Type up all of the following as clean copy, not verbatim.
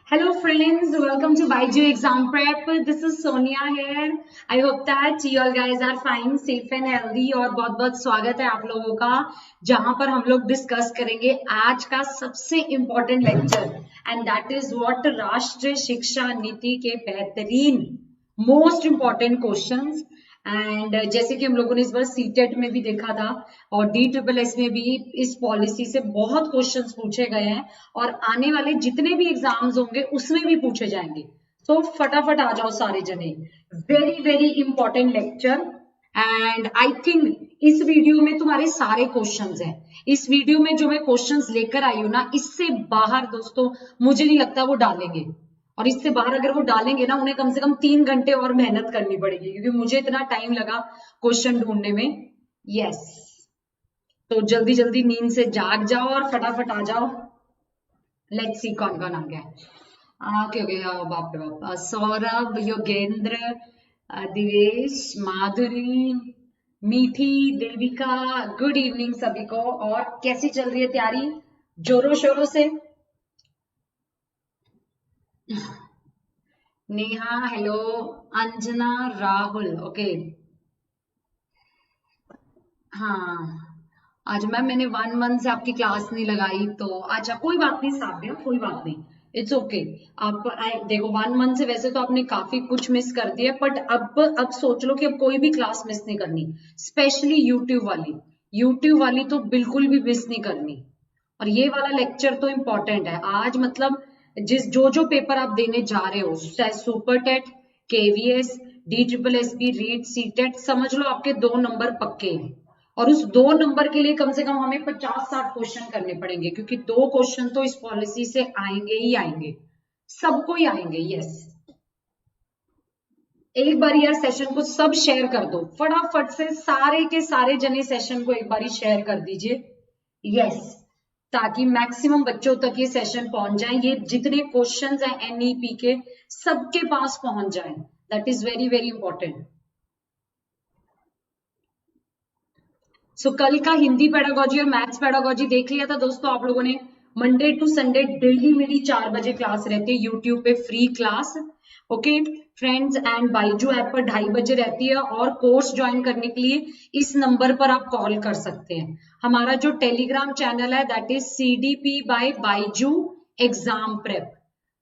Hello friends, welcome to Baiju Exam Prep. This is Sonia here. I hope that you all guys are fine, safe and healthy और बहुत बहुत स्वागत है आप लोगों का जहां पर हम लोग डिस्कस करेंगे आज का सबसे important lecture and that is what राष्ट्रीय शिक्षा नीति के बेहतरीन मोस्ट इम्पोर्टेंट क्वेश्चंस एंड जैसे कि हम लोगों ने इस बार सीटेट में भी देखा था और DSSS में भी इस पॉलिसी से बहुत क्वेश्चंस पूछे गए हैं और आने वाले जितने भी एग्जाम्स होंगे उसमें भी पूछे जाएंगे। तो फटाफट आ जाओ सारे जने। Very very important lecture and I think इस वीडियो में तुम्हारे सारे क्वेश्चंस हैं। इस वीडियो में जो मैं क्वेश्चंस लेकर आई हूं ना, इससे बाहर दोस्तों मुझे नहीं लगता वो डालेंगे, और इससे बाहर अगर वो डालेंगे ना उन्हें कम से कम 3 घंटे और मेहनत करनी पड़ेगी क्योंकि मुझे इतना टाइम लगा क्वेश्चन ढूंढने में। यस, तो जल्दी जल्दी नींद से जाग जाओ और फटाफट आ जाओ। लेट्स सी कौन कौन आ गया। ओके ओके, बाप रे बाप। सौरभ, योगेंद्र, दिवेश, माधुरी, मीठी, देविका, गुड इवनिंग सभी को। और कैसी चल रही है तैयारी? जोरों शोरों से। Neha hello, Anjana, Rahul okay. हाँ आज मैंने 1 मंथ से आपकी क्लास नहीं लगाई तो अच्छा कोई बात नहीं साबिया, कोई बात नहीं, इट्स ओके। आप देखो 1 मंथ से वैसे तो आपने काफी कुछ मिस कर दिया बट अब सोच लो कि अब कोई भी क्लास मिस नहीं करनी, स्पेशली यूट्यूब वाली तो बिल्कुल भी मिस नहीं करनी। और ये वाला लेक्चर तो इम्पोर्टेंट है आज, मतलब जो पेपर आप देने जा रहे हो, चाहे super TET, KVS, DSSB, REET, CTET, समझ लो आपके 2 नंबर पक्के हैं और उस 2 नंबर के लिए कम से कम हमें 50-60 क्वेश्चन करने पड़ेंगे क्योंकि 2 क्वेश्चन तो इस पॉलिसी से आएंगे ही आएंगे, सबको ही आएंगे। यस, एक बार यार सेशन को सब शेयर कर दो फटाफट से, सारे के सारे जने सेशन को एक बार शेयर कर दीजिए। यस, ताकि मैक्सिमम बच्चों तक ये सेशन पहुंच जाए, ये जितने क्वेश्चंस हैं NEP के सबके पास पहुंच जाए। That is very very important. So कल का हिंदी पेडागोजी और मैथ्स पेडागोजी देख लिया था दोस्तों आप लोगों ने। मंडे टू संडे डेली मेरी 4 बजे क्लास रहती है यूट्यूब पे, free class. Okay friends, and Byju app पर 2:30 बजे रहती है और कोर्स ज्वाइन करने के लिए इस नंबर पर आप कॉल कर सकते हैं। हमारा जो टेलीग्राम चैनल है that is CDP by Byju exam prep,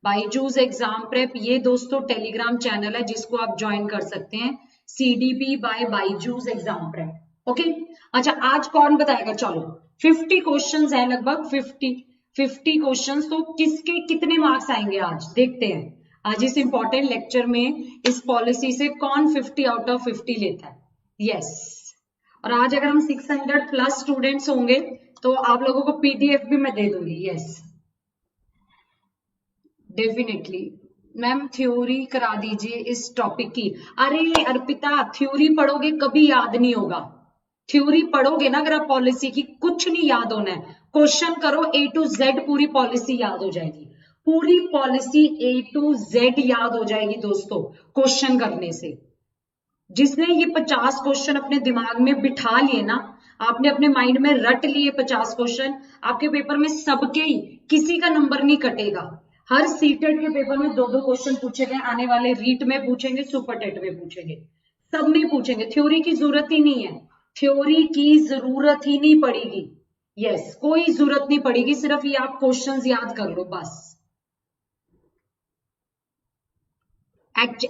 Byju's exam prep, ये दोस्तों टेलीग्राम चैनल है जिसको आप ज्वाइन कर सकते हैं, CDP by Byju's exam prep. Okay अच्छा आज कौन बताएगा? चलो 50 क्वेश्चंस है, लगभग 50 क्वेश्चंस, तो किसके कितने मार्क्स आएंगे आज देखते हैं। आज इस इंपॉर्टेंट लेक्चर में इस पॉलिसी से कौन 50 आउट ऑफ 50 लेता है। यस, और आज अगर हम 600 प्लस स्टूडेंट्स होंगे तो आप लोगों को PDF भी मैं दे दूंगी। यस डेफिनेटली मैम, थ्योरी करा दीजिए इस टॉपिक की। अरे अर्पिता, थ्योरी पढ़ोगे कभी याद नहीं होगा। थ्योरी पढ़ोगे ना अगर आप पॉलिसी की, कुछ नहीं याद होना है। क्वेश्चन करो A to Z, पूरी पॉलिसी याद हो जाएगी, पूरी पॉलिसी A to Z याद हो जाएगी दोस्तों क्वेश्चन करने से। जिसने ये 50 क्वेश्चन अपने दिमाग में बिठा लिए ना, आपने अपने माइंड में रट लिए 50 क्वेश्चन, आपके पेपर में सबके ही किसी का नंबर नहीं कटेगा। हर सीटेट के पेपर में 2-2 क्वेश्चन पूछे गए, आने वाले रीट में पूछेंगे, सुपर टेट में पूछेंगे, सब में पूछेंगे। थ्योरी की जरूरत ही नहीं है, थ्योरी की जरूरत ही नहीं पड़ेगी। यस, कोई जरूरत नहीं पड़ेगी, सिर्फ ये आप क्वेश्चंस याद कर लो बस।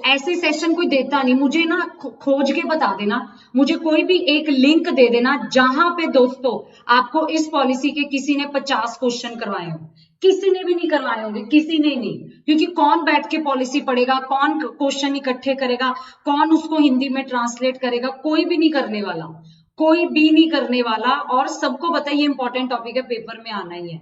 ऐसे सेशन कोई देता नहीं, मुझे ना खोज के बता देना, मुझे कोई भी एक लिंक दे देना जहां पे दोस्तों आपको इस पॉलिसी के किसी ने 50 क्वेश्चन करवाए हो। किसी ने भी नहीं करवाए होंगे, किसी ने नहीं, क्योंकि कौन बैठ के पॉलिसी पढ़ेगा, कौन क्वेश्चन इकट्ठे करेगा, कौन उसको हिंदी में ट्रांसलेट करेगा, कोई भी नहीं करने वाला, कोई भी नहीं करने वाला। और सबको बताइए इंपॉर्टेंट टॉपिक है, पेपर में आना ही है।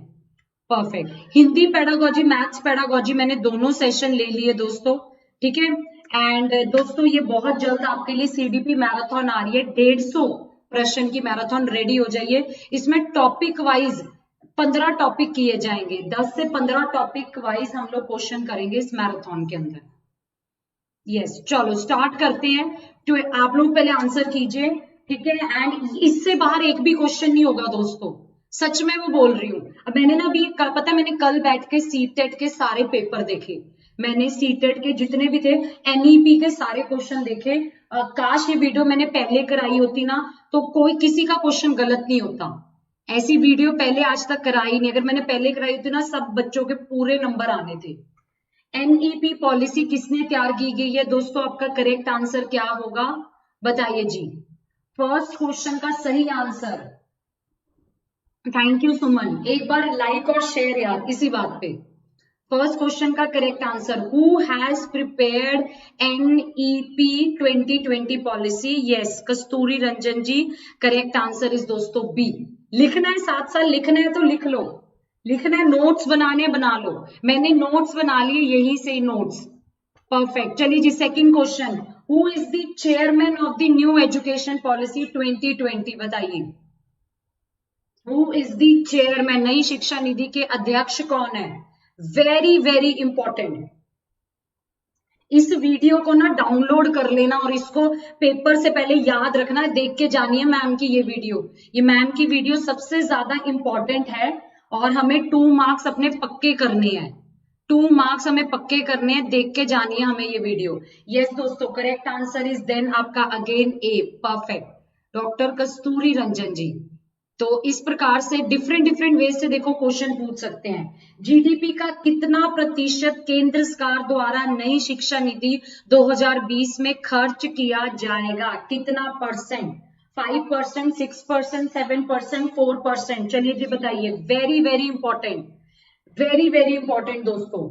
Perfect, Hindi pedagogy, maths pedagogy मैंने दोनों सेशन ले लिए दोस्तों, ठीक है। एंड दोस्तों ये बहुत जल्द आपके लिए CDP मैराथन आ रही है, 150 प्रश्न की मैराथन, रेडी हो जाइए। इसमें टॉपिक वाइज 15 टॉपिक किए जाएंगे, 10 से 15 टॉपिक वाइज हम लोग क्वेश्चन करेंगे इस मैराथन के अंदर। यस चलो स्टार्ट करते हैं, तो आप लोग पहले आंसर कीजिए, ठीक है। एंड इससे बाहर एक भी क्वेश्चन नहीं होगा दोस्तों, सच में वो बोल रही हूँ। अब मैंने ना अभी पता है, मैंने कल बैठ के सीटेट के सारे पेपर देखे, मैंने सीटेट के जितने भी थे एनईपी के सारे क्वेश्चन देखे। काश ये वीडियो मैंने पहले कराई होती ना, तो कोई किसी का क्वेश्चन गलत नहीं होता। ऐसी वीडियो पहले आज तक कराई नहीं, अगर मैंने पहले कराई होती ना सब बच्चों के पूरे नंबर आने थे। एनईपी पॉलिसी किसने तैयार की गई है दोस्तों? आपका करेक्ट आंसर क्या होगा बताइए जी। फर्स्ट क्वेश्चन का सही आंसर, थैंक यू सुमन, एक बार लाइक और शेयर यार इसी बात पे। फर्स्ट क्वेश्चन का correct answer, who has prepared NEP 2020 policy? Yes, Kasturi Rangan ji. Correct answer is दोस्तों बी। लिखना है, साथ साथ लिखना है तो लिख लो, लिखना है, नोट्स बनाने बना लो। मैंने नोट्स बना लिए यहीं से ही नोट्स। परफेक्ट। चलिए जी, second question, who is the chairman of the new education policy 2020? बताइए, हु इज द चेयरमैन? नई शिक्षा निधि के अध्यक्ष कौन है? Very very important. इस वीडियो को ना डाउनलोड कर लेना और इसको पेपर से पहले याद रखना है, देख के जानिए मैम की ये वीडियो। ये मैम की वीडियो सबसे ज्यादा इंपॉर्टेंट है और हमें 2 मार्क्स अपने पक्के करने हैं, 2 मार्क्स हमें पक्के करने हैं, देख के जानिए हमें ये वीडियो। यस दोस्तों, करेक्ट आंसर इज देन आपका अगेन ए। परफेक्ट, डॉक्टर कस्तूरी रंजन जी। तो इस प्रकार से डिफरेंट डिफरेंट वे से देखो क्वेश्चन पूछ सकते हैं। जीडीपी का कितना प्रतिशत केंद्र सरकार द्वारा नई शिक्षा नीति 2020 में खर्च किया जाएगा? कितना परसेंट? 5%, 6%, 7%, 4%? चलिए जी बताइए। Very very important, very very important दोस्तों।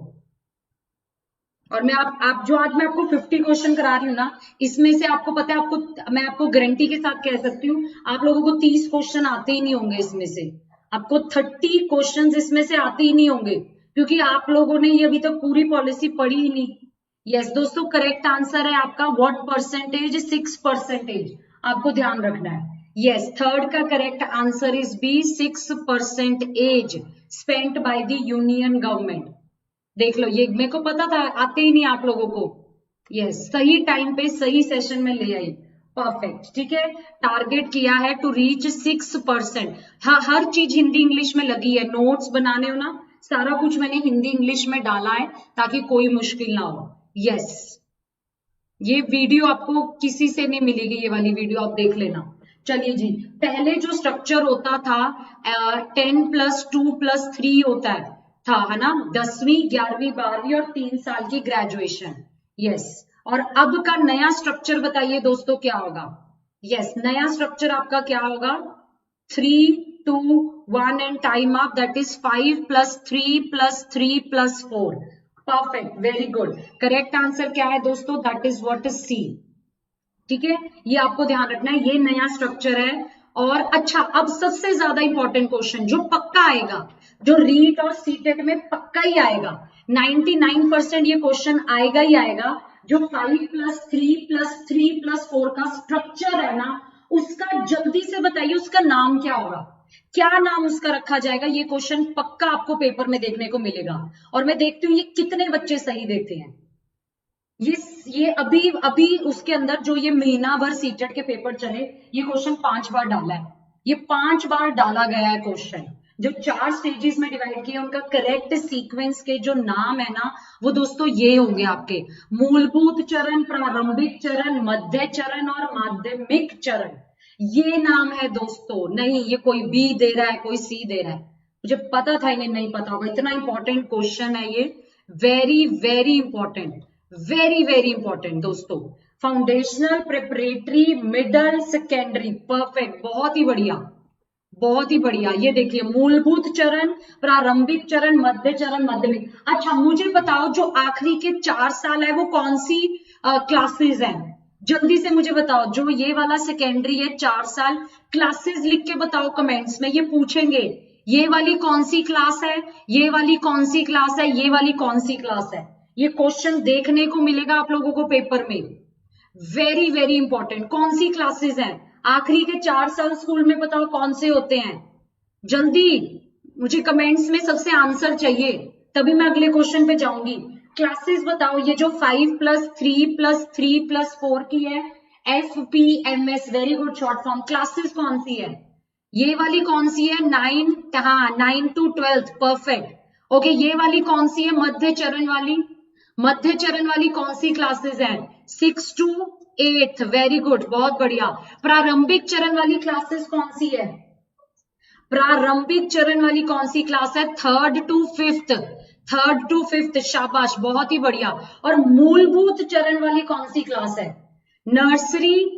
और मैं आप जो आज मैं आपको 50 क्वेश्चन करा रही हूँ ना, इसमें से आपको पता है, मैं आपको गारंटी के साथ कह सकती हूँ आप लोगों को 30 क्वेश्चन आते ही नहीं होंगे इसमें से, आपको 30 क्वेश्चन इसमें से आते ही नहीं होंगे, क्योंकि आप लोगों ने ये अभी तक पूरी पॉलिसी पढ़ी ही नहीं। यस दोस्तों, करेक्ट आंसर है आपका व्हाट परसेंटेज? 6%, आपको ध्यान रखना है। यस, थर्ड का correct answer is B, 6% spent by the union government. देख लो, ये मेरे को पता था, आते ही नहीं आप लोगों को। यस, सही टाइम पे सही सेशन में ले आई। परफेक्ट, ठीक है। टारगेट किया है टू रीच 6%। हाँ, हर चीज हिंदी इंग्लिश में लगी है, नोट्स बनाने हो ना, सारा कुछ मैंने हिंदी इंग्लिश में डाला है ताकि कोई मुश्किल ना हो। यस, ये वीडियो आपको किसी से नहीं मिलेगी, ये वाली वीडियो आप देख लेना। चलिए जी, पहले जो स्ट्रक्चर होता था 10+2+3 होता है ना, 10वीं 11वीं 12वीं और 3 साल की ग्रेजुएशन। यस, और अब का नया स्ट्रक्चर बताइए दोस्तों क्या होगा? यस, नया स्ट्रक्चर आपका क्या होगा? 3, 2, 1 and time up, that is 5+3+3+4। Perfect, very good. Correct answer क्या है दोस्तों? That is what is C. ठीक है, ये आपको ध्यान रखना है, ये नया स्ट्रक्चर है। और अच्छा, अब सबसे ज्यादा इंपॉर्टेंट क्वेश्चन जो पक्का आएगा, जो रीट और सीटेट में पक्का ही आएगा, 99% ये क्वेश्चन आएगा ही आएगा। जो 5+3+3+4 का स्ट्रक्चर है ना, उसका जल्दी से बताइए उसका नाम क्या होगा, क्या नाम उसका रखा जाएगा? ये क्वेश्चन पक्का आपको पेपर में देखने को मिलेगा। और मैं देखती हूँ ये कितने बच्चे सही देते हैं। ये अभी उसके अंदर जो ये महीना भर सीटेट के पेपर चले, ये क्वेश्चन 5 बार डाला है, ये 5 बार डाला गया है क्वेश्चन। जो 4 स्टेजेस में डिवाइड किए, उनका करेक्ट सीक्वेंस के जो नाम है ना, वो दोस्तों ये होंगे आपके: मूलभूत चरण, प्रारंभिक चरण, मध्य चरण और माध्यमिक चरण। ये नाम है दोस्तों। नहीं, ये कोई बी दे रहा है, कोई सी दे रहा है, मुझे पता था इन्हें नहीं पता होगा, इतना इंपॉर्टेंट क्वेश्चन है ये। Very very important, very very important दोस्तों। Foundational, preparatory, middle, secondary. Perfect, बहुत ही बढ़िया, बहुत ही बढ़िया। ये देखिए, मूलभूत चरण, प्रारंभिक चरण, मध्य चरण, माध्यमिक। अच्छा, मुझे बताओ जो आखिरी के 4 साल है वो कौन सी क्लासेस हैं? जल्दी से मुझे बताओ। जो ये वाला सेकेंडरी है 4 साल, क्लासेस लिख के बताओ कमेंट्स में, ये पूछेंगे ये वाली कौन सी क्लास है, ये वाली कौन सी क्लास है, ये वाली कौन सी क्लास है। ये क्वेश्चन देखने को मिलेगा आप लोगों को पेपर में। वेरी वेरी इंपॉर्टेंट, कौन सी क्लासेस हैं? आखिरी के 4 साल स्कूल में बताओ कौन से होते हैं। जल्दी मुझे कमेंट्स में सबसे आंसर चाहिए, तभी मैं अगले क्वेश्चन पे जाऊंगी। क्लासेस बताओ, ये जो 5+3+3+4 की है, FPMS, very good short form. Classes कौन सी है? ये वाली कौन सी है? 9 to 12th, परफेक्ट। ओके, ये वाली कौन सी है? मध्य चरण वाली। मध्य चरण वाली कौन सी क्लासेस हैं? 6 to 8th, वेरी गुड, बहुत बढ़िया। प्रारंभिक चरण वाली क्लासेस कौन सी है? प्रारंभिक चरण वाली कौन सी क्लास है? 3rd to 5th, 3rd to 5th, शाबाश, बहुत ही बढ़िया। और मूलभूत चरण वाली कौन सी क्लास है? Nursery,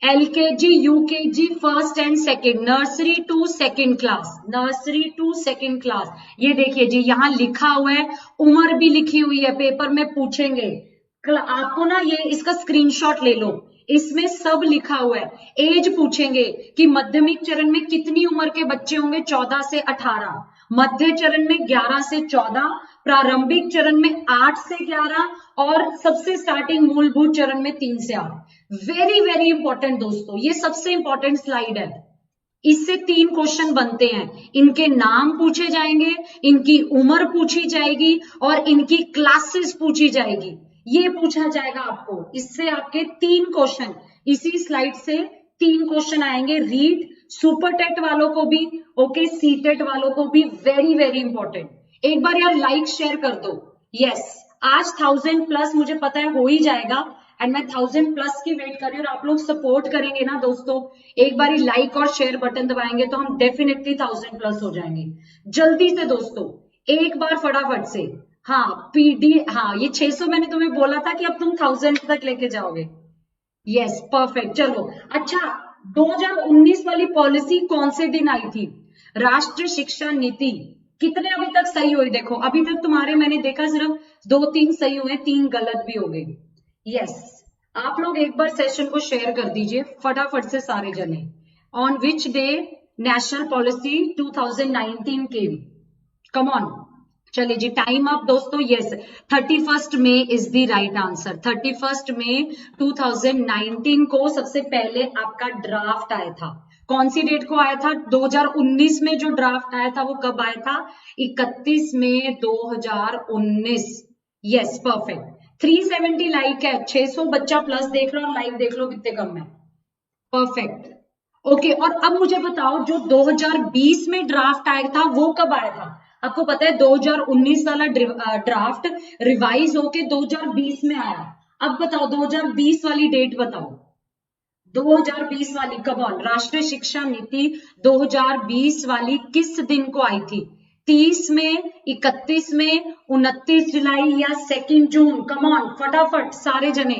LKG, UKG, first and second, nursery to second class, nursery to second class. ये देखिए जी, यहाँ लिखा हुआ है, उम्र भी लिखी हुई है, पेपर में पूछेंगे आपको ना, ये इसका स्क्रीनशॉट ले लो, इसमें सब लिखा हुआ है। एज पूछेंगे कि माध्यमिक चरण में कितनी उम्र के बच्चे होंगे? 14 से 18, मध्य चरण में 11 से 14, प्रारंभिक चरण में 8 से 11 और सबसे स्टार्टिंग मूलभूत चरण में 3 से 8। वेरी वेरी इंपॉर्टेंट दोस्तों, ये सबसे इंपॉर्टेंट स्लाइड है। इससे 3 क्वेश्चन बनते हैं, इनके नाम पूछे जाएंगे, इनकी उम्र पूछी जाएगी और इनकी क्लासेस पूछी जाएगी। ये पूछा जाएगा आपको, इससे आपके 3 क्वेश्चन, इसी स्लाइड से 3 क्वेश्चन आएंगे। रीड, सुपर टेट वालों को भी, ओके, सी टेट वालों को भी, वेरी वेरी इंपॉर्टेंट। एक बार यार लाइक शेयर कर दो। यस, आज 1000+ मुझे पता है हो ही जाएगा, एंड मैं 1000+ की वेट कर रही हूँ। और आप लोग सपोर्ट करेंगे ना दोस्तों, एक बार लाइक और शेयर बटन दबाएंगे तो हम डेफिनेटली 1000+ हो जाएंगे। जल्दी से दोस्तों, एक बार फटाफट से। हाँ पीडी, हाँ ये 600 मैंने तुम्हें बोला था कि अब तुम 1000 तक लेके जाओगे। Yes, perfect. चलो अच्छा, 2019 वाली पॉलिसी कौन से दिन आई थी? राष्ट्रीय शिक्षा नीति। कितने अभी तक सही हुए? देखो अभी तक तुम्हारे मैंने देखा सिर्फ 2-3 सही हुए, 3 गलत भी हो गए। यस, आप लोग एक बार सेशन को शेयर कर दीजिए फटाफट से सारे जने। On which day national policy 2019 came? Come on, चलिए जी, टाइम अप दोस्तों। Yes, 31 May is the right answer. 31 मई 2019 को सबसे पहले आपका ड्राफ्ट आया था। कौन सी डेट को आया था? 2019 में जो ड्राफ्ट आया था वो कब आया था? 31 मई 2019। Yes, perfect. 370 लाइक है, 600 बच्चा प्लस देख रहा और लाइव देख लो कितने कम है। Perfect, okay. और अब मुझे बताओ, जो 2020 में ड्राफ्ट आया था वो कब आया था? आपको पता है 2019 वाला ड्राफ्ट रिवाइज होके 2020 में आया। अब बताओ 2020 वाली डेट बताओ, 2020 वाली, कब ऑन, राष्ट्रीय शिक्षा नीति 2020 वाली किस दिन को आई थी? 30 में, 31 में, 29 जुलाई या 2 जून? कम ऑन फटाफट सारे जने।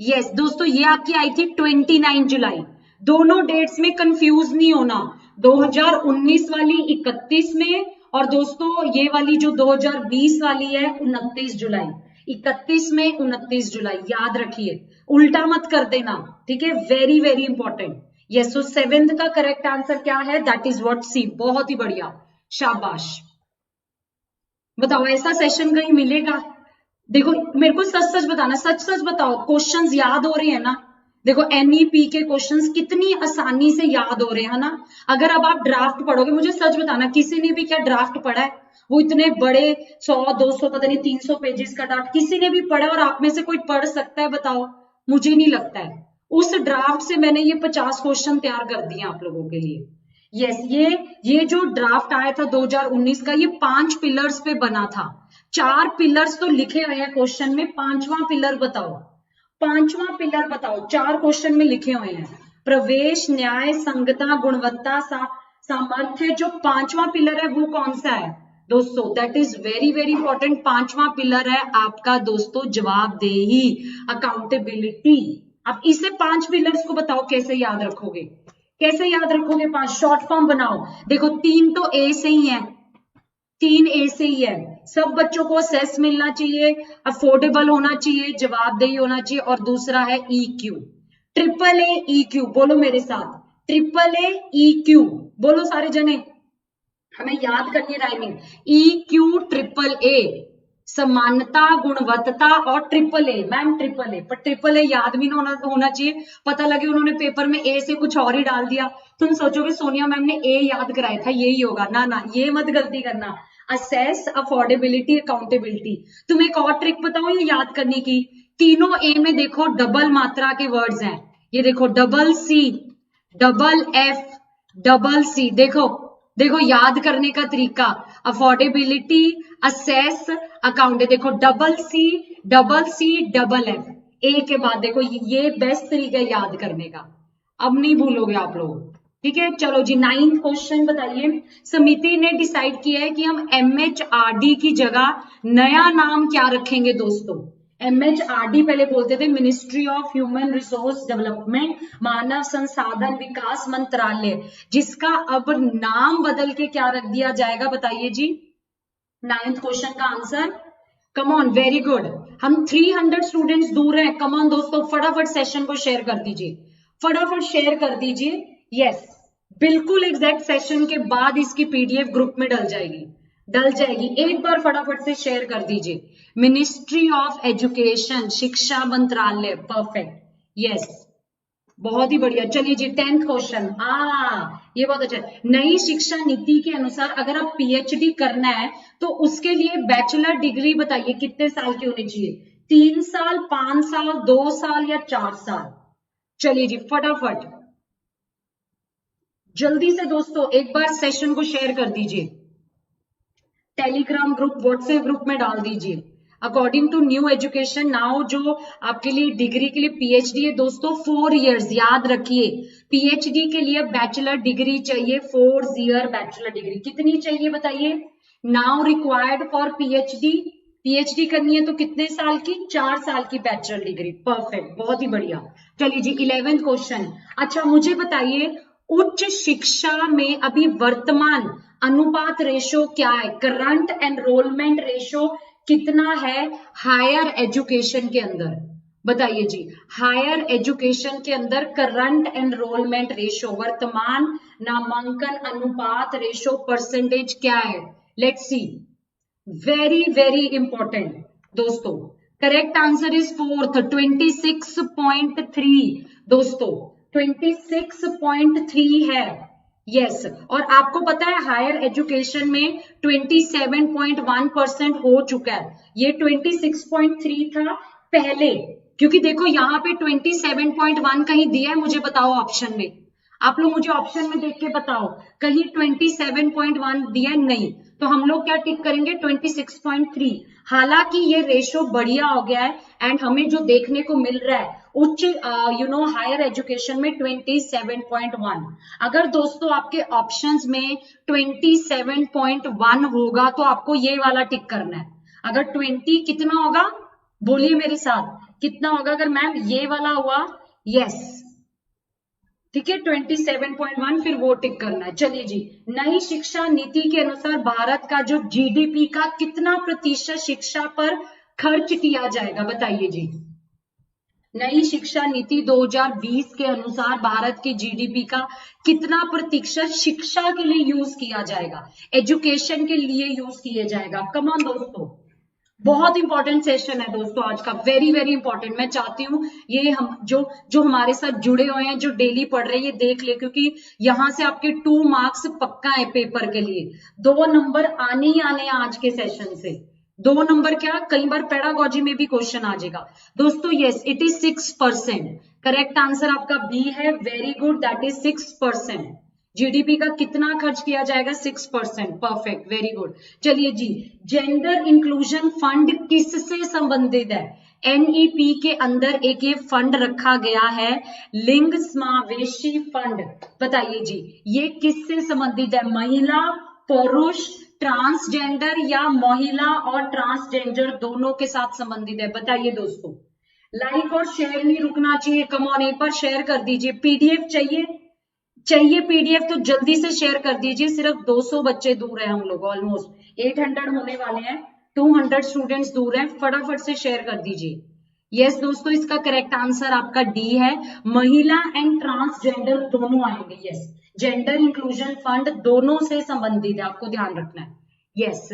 यस दोस्तों, ये आपकी आई थी 29 जुलाई। दोनों डेट्स में कंफ्यूज नहीं होना, 2019 वाली 31 में और दोस्तों ये वाली जो 2020 वाली है 29 जुलाई। 31 में, 29 जुलाई, याद रखिए, उल्टा मत कर देना, ठीक है? Very very important. यस, सो 7th का करेक्ट आंसर क्या है? दैट इज व्हाट, सी। बहुत ही बढ़िया, शाबाश। बताओ ऐसा सेशन कहीं मिलेगा? देखो मेरे को सच सच बताना, सच सच बताओ, क्वेश्चंस याद हो रहे हैं ना? देखो एनईपी के क्वेश्चंस कितनी आसानी से याद हो रहे हैं ना? अगर अब आप ड्राफ्ट पढ़ोगे, मुझे सच बताना, किसी ने भी क्या ड्राफ्ट पढ़ा है? वो इतने बड़े 100-200 पता नहीं 300 पेजेस का ड्राफ्ट किसी ने भी पढ़ा? और आप में से कोई पढ़ सकता है? बताओ, मुझे नहीं लगता है। उस ड्राफ्ट से मैंने ये 50 क्वेश्चन तैयार कर दिए आप लोगों के लिए। यस, ये जो ड्राफ्ट आया था 2019 का, ये 5 पिलर्स पे बना था। 4 पिलर्स तो लिखे हुए हैं क्वेश्चन में, 5वां पिलर बताओ, 5वां पिलर बताओ, 4 क्वेश्चन में लिखे हुए हैं। प्रवेश, न्याय, संगता, गुणवत्ता, सामर्थ्य। जो 5वां पिलर है वो कौन सा है दोस्तों? That is very very important. 5वां पिलर है आपका दोस्तों जवाबदेही, अकाउंटेबिलिटी। अब इसे 5 पिलर्स को बताओ कैसे याद रखोगे? कैसे याद रखोगे? 5 शॉर्ट फॉर्म बनाओ। देखो 3 तो ए से ही है, 3 ए से ही है। सब बच्चों को सेस मिलना चाहिए, अफोर्डेबल होना चाहिए, जवाबदेही होना चाहिए, और दूसरा है EQ, ट्रिपल ए EQ। बोलो मेरे साथ, ट्रिपल ए EQ, बोलो सारे जने, हमें याद करनी है राइमिंग। EQ, ट्रिपल ए, समानता, गुणवत्ता और triple A. Ma'am triple A, पर ट्रिपल ए याद भी ना होना चाहिए, पता लगे उन्होंने पेपर में ए से कुछ और ही डाल दिया, तुम सोचोगे सोनिया मैम ने ए याद कराया था, यही होगा। ना ना, ये मत गलती करना। Assess, affordability, accountability. तुम एक और ट्रिक बताओ ये याद करने की। तीनों ए में देखो डबल मात्रा के वर्ड्स हैं, ये देखो, double C, double F, double C, देखो देखो याद करने का तरीका, अफोर्डेबिलिटी, असेस, अकाउंट, देखो double C, double C, double F, A के बाद देखो ये बेस्ट तरीका है याद करने का, अब नहीं भूलोगे आप लोग। ठीक है, चलो जी 9th क्वेश्चन बताइए। समिति ने डिसाइड किया है कि हम MHRD की जगह नया नाम क्या रखेंगे दोस्तों। MHRD पहले बोलते थे ministry of human resource development, मानव संसाधन विकास मंत्रालय, जिसका अब नाम बदल के क्या रख दिया जाएगा बताइए जी। 9th क्वेश्चन का answer, come on, very good. हम 300 स्टूडेंट्स दूर हैं, कम ऑन दोस्तों फटाफट सेशन को शेयर कर दीजिए, फटाफट शेयर कर दीजिए। यस, बिल्कुल एग्जैक्ट सेशन के बाद इसकी PDF ग्रुप में डल जाएगी, एक बार फटाफट से शेयर कर दीजिए। मिनिस्ट्री ऑफ एजुकेशन, शिक्षा मंत्रालय, परफेक्ट, यस, बहुत ही बढ़िया। चलिए जी 10th क्वेश्चन, ये बहुत अच्छा है। नई शिक्षा नीति के अनुसार अगर आप PhD करना है तो उसके लिए बैचलर डिग्री बताइए कितने साल की होनी चाहिए, 3 साल, 5 साल, 2 साल या 4 साल। चलिए जी फटाफट जल्दी से दोस्तों एक बार सेशन को शेयर कर दीजिए, टेलीग्राम ग्रुप, व्हाट्सएप ग्रुप में डाल दीजिए। According to new education now जो आपके लिए डिग्री के लिए PhD है दोस्तों 4 इयर्स, याद रखिए PhD के लिए बैचलर डिग्री चाहिए, 4 ईयर बैचलर डिग्री कितनी चाहिए बताइए। नाउ रिक्वायर्ड फॉर PhD करनी है तो कितने साल की, 4 साल की बैचलर डिग्री, परफेक्ट, बहुत ही बढ़िया। चलिए जी 11th क्वेश्चन, अच्छा मुझे बताइए उच्च शिक्षा में अभी वर्तमान अनुपात रेशो क्या है, करंट एनरोलमेंट रेशो कितना है हायर एजुकेशन के अंदर, बताइए जी। हायर एजुकेशन के अंदर करंट एनरोलमेंट रेशो, वर्तमान नामांकन अनुपात रेशो, परसेंटेज क्या है, let's see, very very important दोस्तों। करेक्ट आंसर इज 4th, 26.3 दोस्तों, 26.3 है, यस। और आपको पता है हायर एजुकेशन में 27.1% हो चुका है, ये 26.3 था पहले, क्योंकि देखो यहाँ पे 27.1 कहीं दिया है, मुझे बताओ ऑप्शन में, आप लोग मुझे ऑप्शन में देख के बताओ कहीं 27.1 दिया नहीं, तो हम लोग क्या टिक करेंगे 26.3। हालांकि ये रेशो बढ़िया हो गया है एंड हमें जो देखने को मिल रहा है उच्च हायर एजुकेशन में 27.1। अगर दोस्तों आपके ऑप्शंस में 27.1 होगा तो आपको ये वाला टिक करना है। अगर 20 कितना होगा बोलिए मेरे साथ, कितना होगा अगर मैम ये वाला हुआ, यस ठीक है 27.1, फिर वो टिक करना है। चलिए जी, नई शिक्षा नीति के अनुसार भारत का जो GDP का कितना प्रतिशत शिक्षा पर खर्च किया जाएगा बताइए जी। नई शिक्षा नीति 2020 के अनुसार भारत के GDP का कितना प्रतिशत शिक्षा के लिए यूज किया जाएगा, एजुकेशन के लिए यूज किया जाएगा, कम ऑन दोस्तों। बहुत इंपॉर्टेंट सेशन है दोस्तों आज का, वेरी वेरी इंपॉर्टेंट। मैं चाहती हूँ ये हम जो हमारे साथ जुड़े हुए हैं, जो डेली पढ़ रहे हैं, ये देख ले, क्योंकि यहाँ से आपके 2 मार्क्स पक्का है पेपर के लिए, 2 नंबर आने ही आने हैं आज के सेशन से, 2 नंबर क्या, कई बार पेडागोजी में भी क्वेश्चन आ जाएगा दोस्तों। Yes it is 6%, correct answer आपका बी है, very good, that is 6%। GDP का कितना खर्च किया जाएगा, 6%, परफेक्ट, वेरी गुड। चलिए जी, जेंडर इंक्लूजन फंड किससे संबंधित है, NEP के अंदर एक ये फंड रखा गया है, लिंग समावेशी फंड, बताइए जी ये किससे संबंधित है, महिला, पुरुष, ट्रांसजेंडर या महिला और ट्रांसजेंडर दोनों के साथ संबंधित है, बताइए दोस्तों। लाइक और शेयर नहीं रुकना चाहिए, कम ऑन एक बार शेयर कर दीजिए। PDF चाहिए PDF तो जल्दी से शेयर कर दीजिए, सिर्फ 200 बच्चे दूर है, हम लोग ऑलमोस्ट 800 होने वाले हैं, 200 स्टूडेंट्स दूर हैं, फटाफट से शेयर कर दीजिए। यस दोस्तों, इसका करेक्ट आंसर आपका D है, महिला एंड ट्रांसजेंडर दोनों आएंगे। यस, जेंडर इंक्लूजन फंड दोनों से संबंधित है, आपको ध्यान रखना है। यस,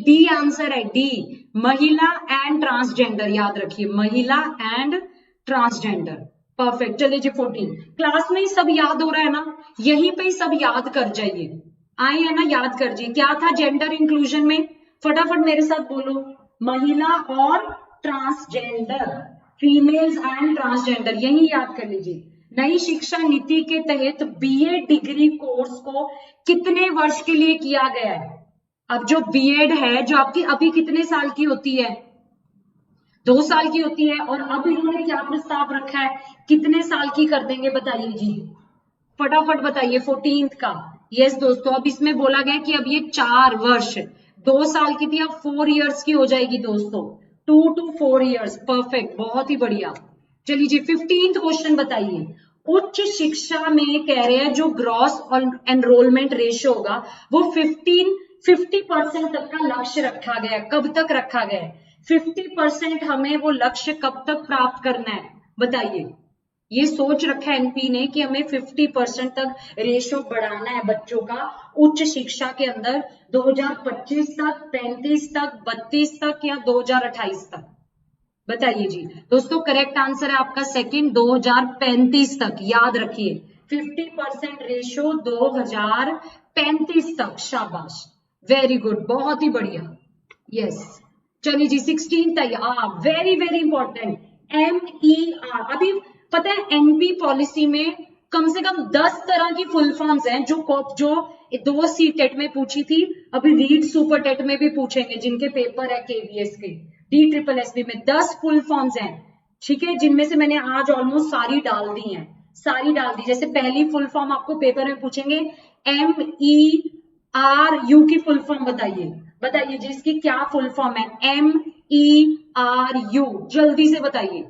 D आंसर है, D, महिला एंड ट्रांसजेंडर, याद रखिए महिला एंड ट्रांसजेंडर, परफेक्ट। चलिए जी 14, क्लास में ही सब याद हो रहा है ना, यहीं पे ही सब याद कर जाइए, आए है ना, याद कर जाइए। क्या था जेंडर इंक्लूजन में, फटाफट मेरे साथ बोलो, महिला और ट्रांसजेंडर, फीमेल्स एंड ट्रांसजेंडर, यही याद कर लीजिए। नई शिक्षा नीति के तहत बीएड डिग्री कोर्स को कितने वर्ष के लिए किया गया है? अब जो बीएड है जो आपकी अभी कितने साल की होती है? 2 साल की होती है, और अब इन्होंने क्या प्रस्ताव रखा है, कितने साल की कर देंगे बताइए जी, फटाफट बताइए। 14th का। यस दोस्तों, अब इसमें बोला गया कि अब ये 4 वर्ष, 2 साल की थी, अब 4 इयर्स की हो जाएगी दोस्तों, 2 to 4 इयर्स। परफेक्ट, बहुत ही बढ़िया। चलिए जी 15th क्वेश्चन बताइए। उच्च शिक्षा में कह रहे हैं जो ग्रॉस एनरोलमेंट रेशियो होगा वो 50% तक का लक्ष्य रखा गया है। कब तक रखा गया है? 50% हमें वो लक्ष्य कब तक प्राप्त करना है बताइए। ये सोच रखा है एनपी ने कि हमें 50% तक रेशियो बढ़ाना है बच्चों का उच्च शिक्षा के अंदर, 2025 तक, 35 तक, 32 तक या 2028 तक। बताइए जी दोस्तों, करेक्ट आंसर है आपका सेकंड, 2035 तक। याद रखिए 50% रेशियो 2035 तक। शाबाश, वेरी गुड, बहुत ही बढ़िया। यस, चलिए जी 16 तक। Very very important, MER। अभी पता है एनपी पॉलिसी में कम से कम 10 तरह की फुल फॉर्म्स हैं जो 2 सीटेट में पूछी थी, अभी रीड सुपर टेट में भी पूछेंगे जिनके पेपर है केवीएस के, DSSB में 10 फुल फॉर्म्स हैं, ठीक है, जिनमें से मैंने आज ऑलमोस्ट सारी डाल दी हैं, सारी डाल दी। जैसे पहली फुल फॉर्म आपको पेपर में पूछेंगे, MERU की फुल फॉर्म बताइए, बताइए जी इसकी क्या फुल फॉर्म है? MERU, जल्दी से बताइए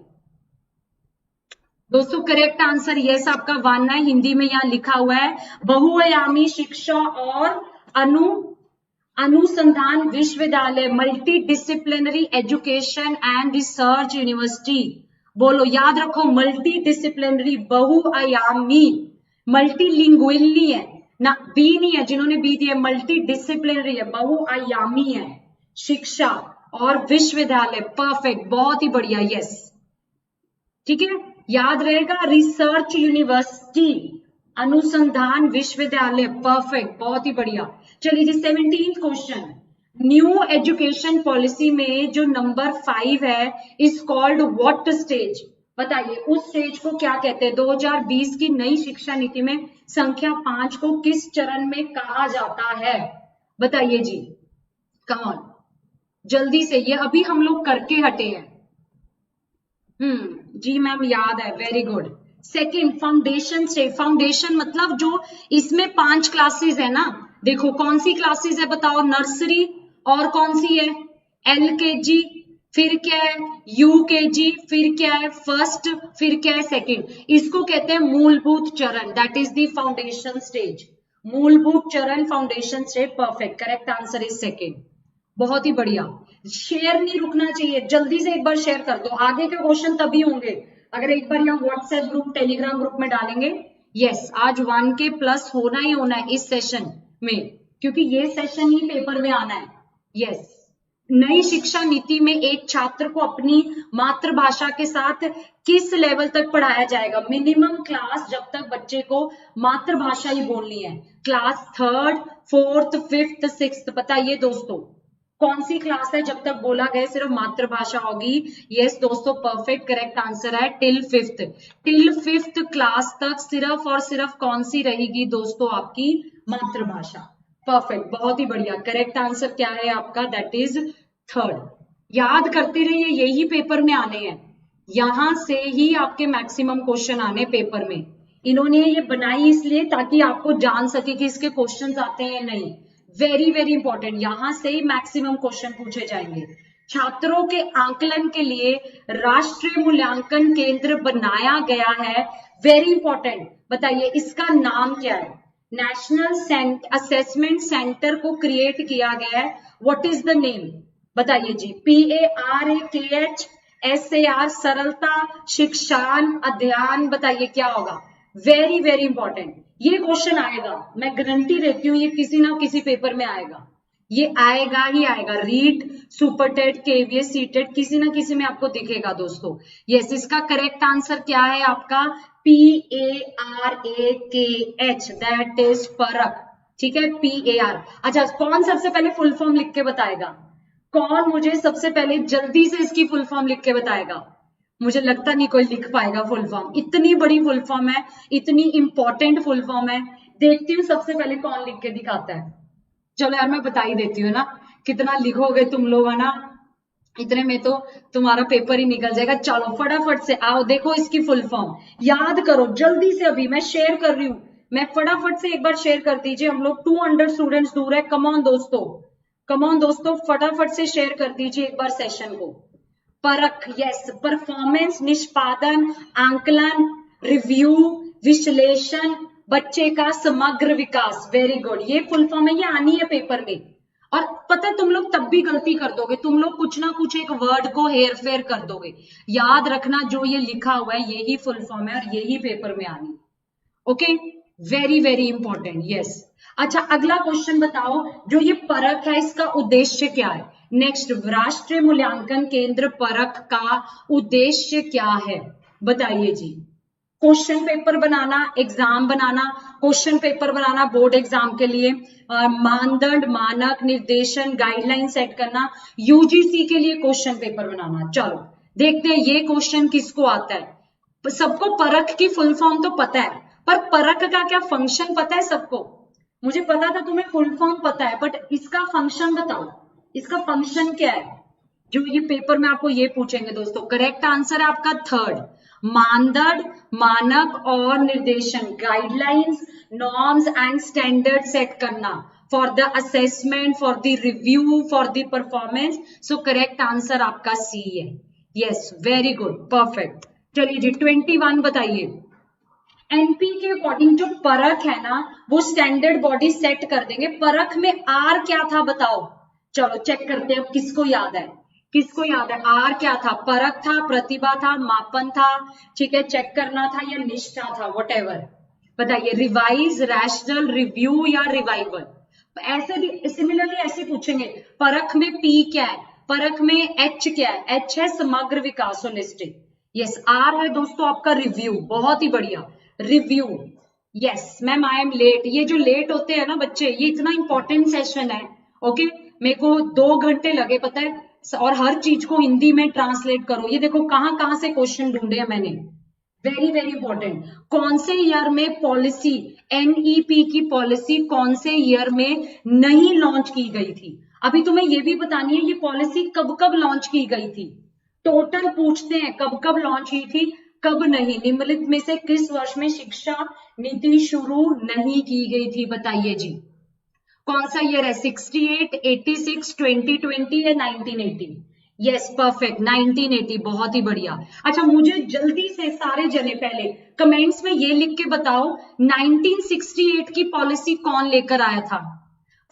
दोस्तों। करेक्ट आंसर यस आपका 1 है, हिंदी में यहाँ लिखा हुआ है बहुआयामी शिक्षा और अनुसंधान विश्वविद्यालय, multi disciplinary education and research university. बोलो, याद रखो, मल्टी डिसिप्लिनरी, बहुआयामी, मल्टीलिंगुअल नहीं है ना, बी नहीं है, जिन्होंने बी दिया, मल्टी डिसिप्लिनरी है, बहुआयामी है शिक्षा और विश्वविद्यालय। परफेक्ट, बहुत ही बढ़िया। यस, ठीक है, याद रहेगा, रिसर्च यूनिवर्सिटी, अनुसंधान विश्वविद्यालय। परफेक्ट, बहुत ही बढ़िया। चलिए जी 17th question, new education policy में जो नंबर 5 है इज कॉल्ड व्हाट स्टेज? बताइए उस स्टेज को क्या कहते हैं? 2020 की नई शिक्षा नीति में संख्या 5 को किस चरण में कहा जाता है? बताइए जी, कम ऑन, जल्दी से, ये अभी हम लोग करके हटे हैं। जी मैम, याद है, very good. Second, foundation stage. Foundation मतलब जो इसमें 5 क्लासेस है ना, देखो कौन सी क्लासेस है बताओ? नर्सरी, और कौन सी है? LKG, फिर क्या है? UKG, फिर क्या है? फर्स्ट, फिर क्या है? सेकंड। इसको कहते हैं मूलभूत चरण, that is the foundation stage. मूलभूत चरण, foundation stage. Perfect, correct answer is second. बहुत ही बढ़िया। शेयर नहीं रुकना चाहिए, जल्दी से एक बार शेयर कर दो, आगे के क्वेश्चन तभी होंगे अगर एक बार यहाँ व्हाट्सएप ग्रुप, टेलीग्राम ग्रुप में डालेंगे। यस, आज 1K प्लस होना ही होना है इस सेशन में, क्योंकि ये सेशन ही पेपर में आना है। यस, नई शिक्षा नीति में एक छात्र को अपनी मातृभाषा के साथ किस लेवल तक पढ़ाया जाएगा? मिनिमम क्लास, जब तक बच्चे को मातृभाषा ही बोलनी है, class 3rd, 4th, 5th, 6th। बताइए दोस्तों कौन सी क्लास है जब तक बोला गया सिर्फ मातृभाषा होगी? यस दोस्तों, परफेक्ट, करेक्ट आंसर है till 5th। Till 5th class तक सिर्फ और सिर्फ कौन सी रहेगी दोस्तों? आपकी मातृभाषा। परफेक्ट, बहुत ही बढ़िया। करेक्ट आंसर क्या है आपका? That is 3rd। याद करते रहिए, यही पेपर में आने हैं, यहां से ही आपके मैक्सिमम क्वेश्चन आने पेपर में। इन्होंने ये बनाई इसलिए ताकि आपको जान सके कि इसके क्वेश्चन आते हैं नहीं। वेरी वेरी इंपॉर्टेंट, यहां से ही मैक्सिमम क्वेश्चन पूछे जाएंगे। छात्रों के आकलन के लिए राष्ट्रीय मूल्यांकन केंद्र बनाया गया है, वेरी इंपॉर्टेंट। बताइए इसका नाम क्या है? नेशनल असेसमेंट सेंटर को क्रिएट किया गया है, व्हाट इज द नेम? बताइए जी। PARAKH SAR, सरलता, शिक्षान, अध्ययन। बताइए क्या होगा? वेरी वेरी इंपॉर्टेंट, ये क्वेश्चन आएगा, मैं गारंटी देती हूँ, ये किसी ना किसी पेपर में आएगा, ये आएगा ही आएगा। REET, super TET, KVS, CTET, किसी ना किसी में आपको दिखेगा दोस्तों। यस, इसका करेक्ट आंसर क्या है आपका? PARAKH, दैट इज परख, ठीक है, PAR। अच्छा, कौन सबसे पहले फुल फॉर्म लिख के बताएगा? कौन मुझे सबसे पहले जल्दी से इसकी फुल फॉर्म लिख के बताएगा? मुझे लगता नहीं कोई लिख पाएगा फुल फॉर्म, इतनी बड़ी फुल फॉर्म है, इतनी इंपॉर्टेंट फुल फॉर्म है। देखती हूँ सबसे पहले कौन लिख के दिखाता है। चलो यार मैं बता ही देती हूँ ना, कितना लिखोगे तुम लोग, है ना, इतने में तो तुम्हारा पेपर ही निकल जाएगा। चलो फटाफट से आओ, देखो इसकी फुल फॉर्म याद करो जल्दी से, अभी मैं शेयर कर रही हूँ, मैं फटाफट से एक बार शेयर कर दीजिए। हम लोग 200 स्टूडेंट्स दूर है। कमॉन दोस्तों, कमॉन दोस्तों, फटाफट से शेयर कर दीजिए एक बार सेशन को। परख, यस, परफॉर्मेंस, निष्पादन, आंकलन, रिव्यू, विश्लेषण, बच्चे का समग्र विकास। वेरी गुड, ये फुल फॉर्म है, ये आनी है पेपर में। और पता है तुम लोग तब भी गलती कर दोगे, तुम लोग कुछ ना कुछ एक वर्ड को हेर फेर कर दोगे। याद रखना जो ये लिखा हुआ है यही फुल फॉर्म है और यही पेपर में आनी। Okay, very very important, yes. अच्छा अगला क्वेश्चन बताओ, जो ये परख है इसका उद्देश्य क्या है। नेक्स्ट, राष्ट्रीय मूल्यांकन केंद्र परख का उद्देश्य क्या है, बताइए जी। क्वेश्चन पेपर बनाना, एग्जाम बनाना, क्वेश्चन पेपर बनाना बोर्ड एग्जाम के लिए, मानदंड, मानक, निर्देशन, गाइडलाइन सेट करना, यूजीसी के लिए क्वेश्चन पेपर बनाना। चलो देखते हैं ये क्वेश्चन किसको आता है। सबको परख की फुल फॉर्म तो पता है, पर परख का क्या फंक्शन पता है सबको। मुझे पता था तुम्हें फुल फॉर्म पता है, बट इसका फंक्शन बताओ, इसका फंक्शन क्या है, जो ये पेपर में आपको ये पूछेंगे दोस्तों। करेक्ट आंसर है आपका थर्ड, मानदंड, मानक और निर्देशन, guidelines, norms and standard set करना for the assessment, for the review, for the performance. So correct answer आपका सी है। Yes, very good, perfect. चलिए जी 21 बताइए। एनपी के अकॉर्डिंग जो परख है ना, वो स्टैंडर्ड बॉडी सेट कर देंगे। परख में आर क्या था बताओ, चलो चेक करते हैं किसको याद है, किसको याद है। आर क्या था, परख था, प्रतिभा था, मापन था, ठीक है, चेक करना था या निष्ठा था, व्हाटएवर। बताइए, रिवाइज, रैशनल, रिव्यू या रिवाइवल। ऐसे भी सिमिलरली ऐसे पूछेंगे, परख में पी क्या है, परख में एच क्या है, एच है समग्र विकास, होलिस्टिक। यस, आर है दोस्तों आपका रिव्यू, बहुत ही बढ़िया, review. Yes ma'am I am late, ये जो लेट होते हैं ना बच्चे, ये इतना इंपॉर्टेंट सेशन है। ओके, मेरे को 2 घंटे लगे पता है, और हर चीज को हिंदी में ट्रांसलेट करो। ये देखो कहां कहां से क्वेश्चन ढूंढे हैं मैंने, वेरी वेरी इंपॉर्टेंट। कौन से ईयर में पॉलिसी, एनईपी की पॉलिसी कौन से ईयर में नहीं लॉन्च की गई थी। अभी तुम्हें ये भी बतानी है ये पॉलिसी कब कब लॉन्च की गई थी। टोटल पूछते हैं कब कब लॉन्च हुई थी, कब नहीं। निम्नलिखित में से किस वर्ष में शिक्षा नीति शुरू नहीं की गई थी, बताइए जी। कौन सा ईयर है, 68, 86, 2020 या 1980। यस परफेक्ट, 1980, बहुत ही बढ़िया। अच्छा मुझे जल्दी से सारे जने पहले कमेंट्स में ये लिख के बताओ 1968 की पॉलिसी कौन लेकर आया था।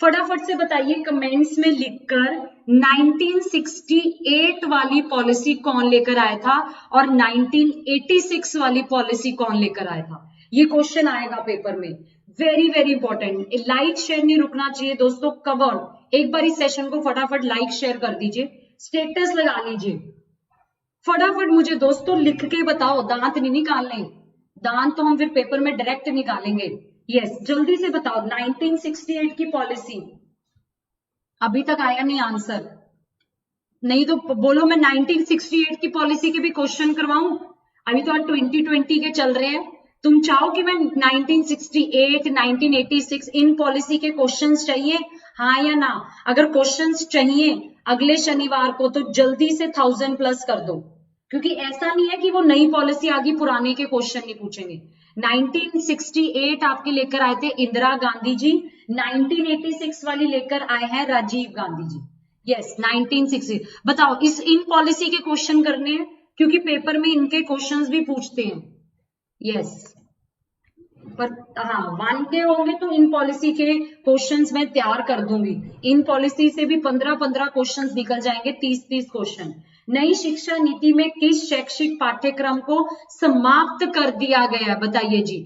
फटाफट से बताइए कमेंट्स में लिखकर 1968 वाली पॉलिसी कौन लेकर आया था और 1986 वाली पॉलिसी कौन लेकर आया था। ये क्वेश्चन आएगा पेपर में, very very important. Like share नहीं रुकना चाहिए दोस्तों। कवर एक बार इस सेशन को फटाफट लाइक शेयर कर दीजिए, स्टेटस लगा लीजिए फटाफट। मुझे दोस्तों लिख के बताओ, दांत नहीं निकालने, दांत तो हम फिर पेपर में डायरेक्ट निकालेंगे। यस जल्दी से बताओ 1968 की पॉलिसी। अभी तक आया नहीं आंसर, नहीं तो बोलो मैं 1968 की पॉलिसी के भी क्वेश्चन करवाऊं। अभी तो आज 2020 के चल रहे हैं, तुम चाहो कि मैं 1968, 1986 इन पॉलिसी के क्वेश्चंस चाहिए, हाँ या ना। अगर क्वेश्चंस चाहिए अगले शनिवार को तो जल्दी से 1000+ कर दो, क्योंकि ऐसा नहीं है कि वो नई पॉलिसी आ गई पुराने के क्वेश्चन नहीं पूछेंगे। 1968 आपके लेकर आए थे इंदिरा गांधी जी, 1986 वाली लेकर आए हैं राजीव गांधी जी। यस 1960। बताओ इस इन पॉलिसी के क्वेश्चन करने हैं, क्योंकि पेपर में इनके क्वेश्चंस भी पूछते हैं। यस पर हाँ मानते होंगे तो इन पॉलिसी के क्वेश्चंस मैं तैयार कर दूंगी। इन पॉलिसी से भी 15-15 क्वेश्चंस निकल जाएंगे, 30-30 क्वेश्चन। नई शिक्षा नीति में किस शैक्षिक पाठ्यक्रम को समाप्त कर दिया गया, बताइए जी।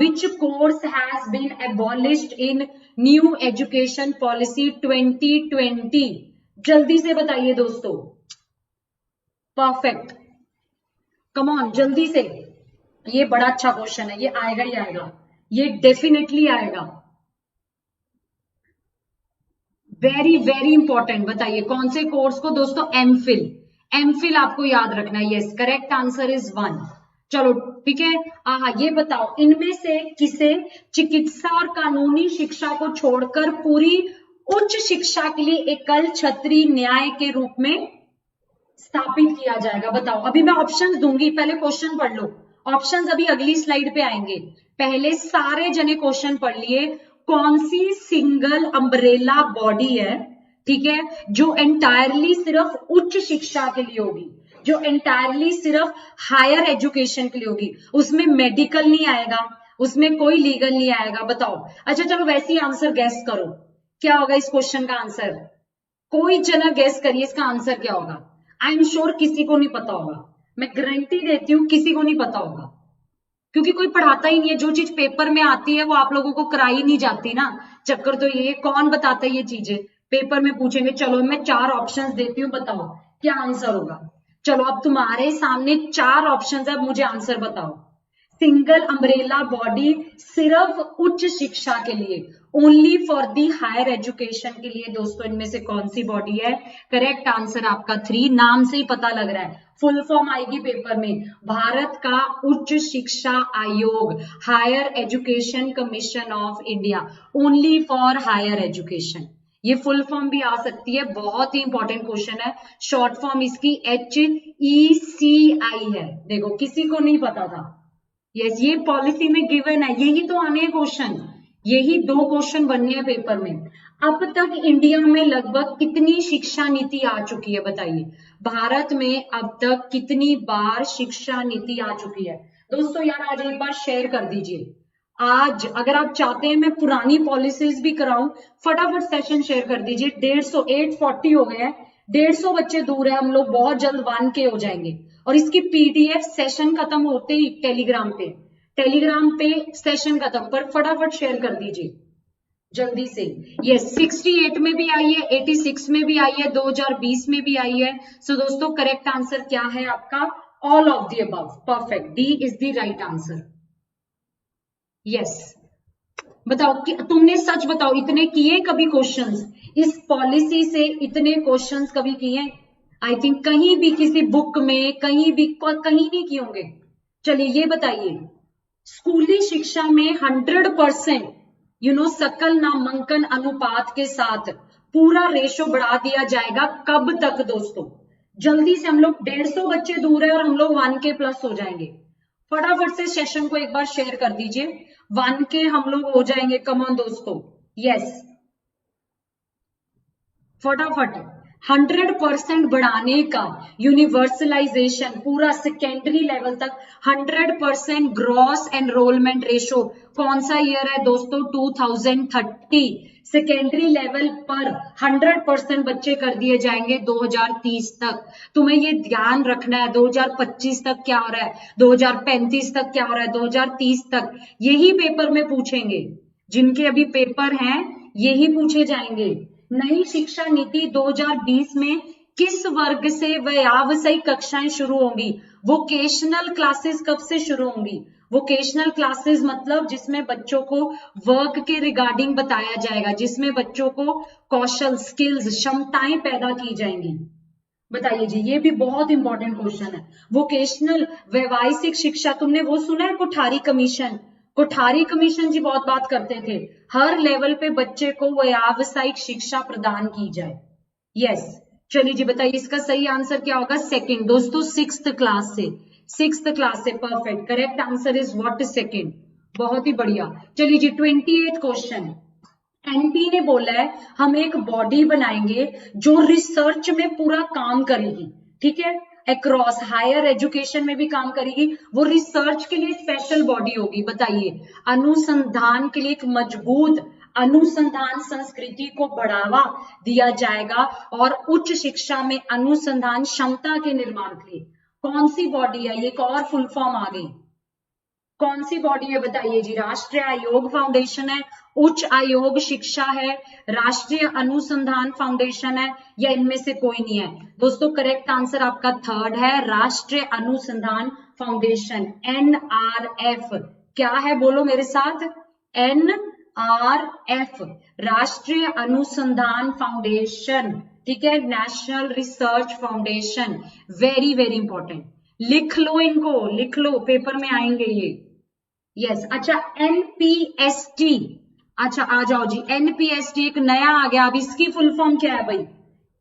Which course has been abolished in new education policy 2020। जल्दी से बताइए दोस्तों, परफेक्ट, कम ऑन जल्दी से। ये बड़ा अच्छा क्वेश्चन है, ये आएगा ही आएगा, ये डेफिनेटली आएगा। वेरी वेरी इंपॉर्टेंट, बताइए कौन से कोर्स को दोस्तों, एमफिल। एमफिल आपको याद रखना है। Yes, correct answer is 1। चलो ठीक है। ये बताओ, इनमें से किसे चिकित्सा और कानूनी शिक्षा को छोड़कर पूरी उच्च शिक्षा के लिए एकल छत्री न्याय के रूप में स्थापित किया जाएगा? बताओ। अभी मैं ऑप्शंस दूंगी, पहले क्वेश्चन पढ़ लो। ऑप्शंस अभी अगली स्लाइड पे आएंगे, पहले सारे जने क्वेश्चन पढ़ लिए। कौन सी सिंगल अम्ब्रेला बॉडी है, ठीक है, जो एंटायरली सिर्फ उच्च शिक्षा के लिए होगी, जो एंटायरली सिर्फ हायर एजुकेशन के लिए होगी? उसमें मेडिकल नहीं आएगा, उसमें कोई लीगल नहीं आएगा। बताओ। अच्छा चलो वैसे ही आंसर गैस करो, क्या होगा इस क्वेश्चन का आंसर? कोई जना गैस करिए इसका आंसर क्या होगा। आई एम श्योर किसी को नहीं पता होगा, मैं गारंटी देती हूं किसी को नहीं पता होगा, क्योंकि कोई पढ़ाता ही नहीं है। जो चीज पेपर में आती है वो आप लोगों को कराई नहीं जाती ना। चक्कर तो ये, कौन बताता है ये चीजें? पेपर में पूछेंगे। चलो मैं 4 ऑप्शंस देती हूँ, बताओ क्या आंसर होगा। चलो अब तुम्हारे सामने 4 ऑप्शंस है, अब मुझे आंसर बताओ। सिंगल अम्ब्रेला बॉडी सिर्फ उच्च शिक्षा के लिए, only for the higher education के लिए। दोस्तों इनमें से कौन सी बॉडी है? करेक्ट आंसर आपका 3। नाम से ही पता लग रहा है, फुल फॉर्म आएगी पेपर में, भारत का उच्च शिक्षा आयोग, higher education commission of India, only for higher education. ये फुल फॉर्म भी आ सकती है, बहुत ही इंपॉर्टेंट क्वेश्चन है। शॉर्ट फॉर्म इसकी HECI है। देखो किसी को नहीं पता था। यस, ये पॉलिसी में गिवन है, यही तो आने हैं क्वेश्चन, यही 2 क्वेश्चन बनने हैं पेपर में। अब तक इंडिया में लगभग कितनी शिक्षा नीति आ चुकी है बताइए? भारत में अब तक कितनी बार शिक्षा नीति आ चुकी है? दोस्तों यार आज एक बार शेयर कर दीजिए। आज अगर आप चाहते हैं मैं पुरानी पॉलिसीज भी कराऊं, फटाफट सेशन शेयर कर दीजिए। 150 840 हो गए हैं, 150 बच्चे दूर है, हम लोग बहुत जल्द 1K हो जाएंगे। और इसकी PDF सेशन खत्म होते ही टेलीग्राम पे सेशन खत्म पर फटाफट शेयर कर दीजिए जल्दी से। ये 68 में भी आई है, 86 में भी आई है, 2020 में भी आई है। सो दोस्तों करेक्ट आंसर क्या है आपका? All of the above. Perfect, D is the right answer. Yes, बताओ कि तुमने सच बताओ, इतने किए कभी क्वेश्चंस इस पॉलिसी से? इतने क्वेश्चंस कभी किए? आई थिंक कहीं भी किसी बुक में कहीं नहीं किए होंगे। चलिए ये बताइए, स्कूली शिक्षा में 100% सकल नामांकन अनुपात के साथ पूरा रेशो बढ़ा दिया जाएगा कब तक? दोस्तों जल्दी से, हम लोग 150 बच्चे दूर है और हम लोग 1K प्लस हो जाएंगे। फटाफट से सेशन को एक बार शेयर कर दीजिए, 1K हम लोग हो जाएंगे। कम ऑन दोस्तों, यस फटाफट। 100% बढ़ाने का, यूनिवर्सलाइजेशन पूरा सेकेंडरी लेवल तक 100% ग्रॉस एनरोलमेंट रेशो। कौन सा ईयर है दोस्तों? 2030। सेकेंडरी लेवल पर 100% बच्चे कर दिए जाएंगे 2030 तक। तुम्हें ये ध्यान रखना है 2025 तक क्या हो रहा है, 2035 तक क्या हो रहा है, 2030 तक। यही पेपर में पूछेंगे, जिनके अभी पेपर हैं यही पूछे जाएंगे। नई शिक्षा नीति 2020 में किस वर्ग से व्यावसायिक कक्षाएं शुरू होंगी? वोकेशनल क्लासेस कब से शुरू होंगी? वोकेशनल क्लासेस मतलब जिसमें बच्चों को वर्क के रिगार्डिंग बताया जाएगा, जिसमें बच्चों को कौशल, स्किल्स, क्षमताएं पैदा की जाएंगी। बताइए जी, ये भी बहुत इंपॉर्टेंट क्वेश्चन है। वोकेशनल व्यावसायिक शिक्षा, तुमने वो सुना है कोठारी कमीशन? कोठारी कमीशन जी बहुत बात करते थे, हर लेवल पे बच्चे को व्यावसायिक शिक्षा प्रदान की जाए। यस, चलिए जी बताइए इसका सही आंसर क्या होगा? सेकंड। दोस्तों 6th क्लास से। Perfect, correct answer is what? Second. बहुत ही बढ़िया। चलिए जी 28th क्वेश्चन। एनपी ने बोला है हम एक बॉडी बनाएंगे जो रिसर्च में पूरा काम करेगी, ठीक है, अक्रॉस हायर एजुकेशन में भी काम करेगी। वो रिसर्च के लिए स्पेशल बॉडी होगी। बताइए, अनुसंधान के लिए एक मजबूत अनुसंधान संस्कृति को बढ़ावा दिया जाएगा और उच्च शिक्षा में अनुसंधान क्षमता के निर्माण के लिए कौन सी बॉडी है? एक और फुल फॉर्म आ गई, कौन सी बॉडी है बताइए जी? राष्ट्रीय आयोग फाउंडेशन है, उच्च आयोग शिक्षा है, राष्ट्रीय अनुसंधान फाउंडेशन है, या इनमें से कोई नहीं है? दोस्तों करेक्ट आंसर आपका 3rd है, राष्ट्रीय अनुसंधान फाउंडेशन, NRF। क्या है बोलो मेरे साथ? NRF, राष्ट्रीय अनुसंधान फाउंडेशन, ठीक है, national research foundation, very very important, लिख लो इनको, लिख लो, पेपर में आएंगे ये। यस अच्छा, एनपीएसटी, अच्छा आ जाओ जी, एनपीएसटी एक नया आ गया, अब इसकी फुल फॉर्म क्या है भाई?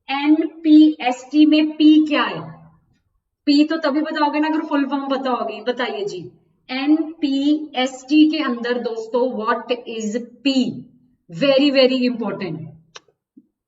एनपीएसटी में पी क्या है? पी तो तभी बताओगे ना अगर फुल फॉर्म पता होगी, बताइए जी। एनपीएसटी के अंदर दोस्तों what is P? Very very important.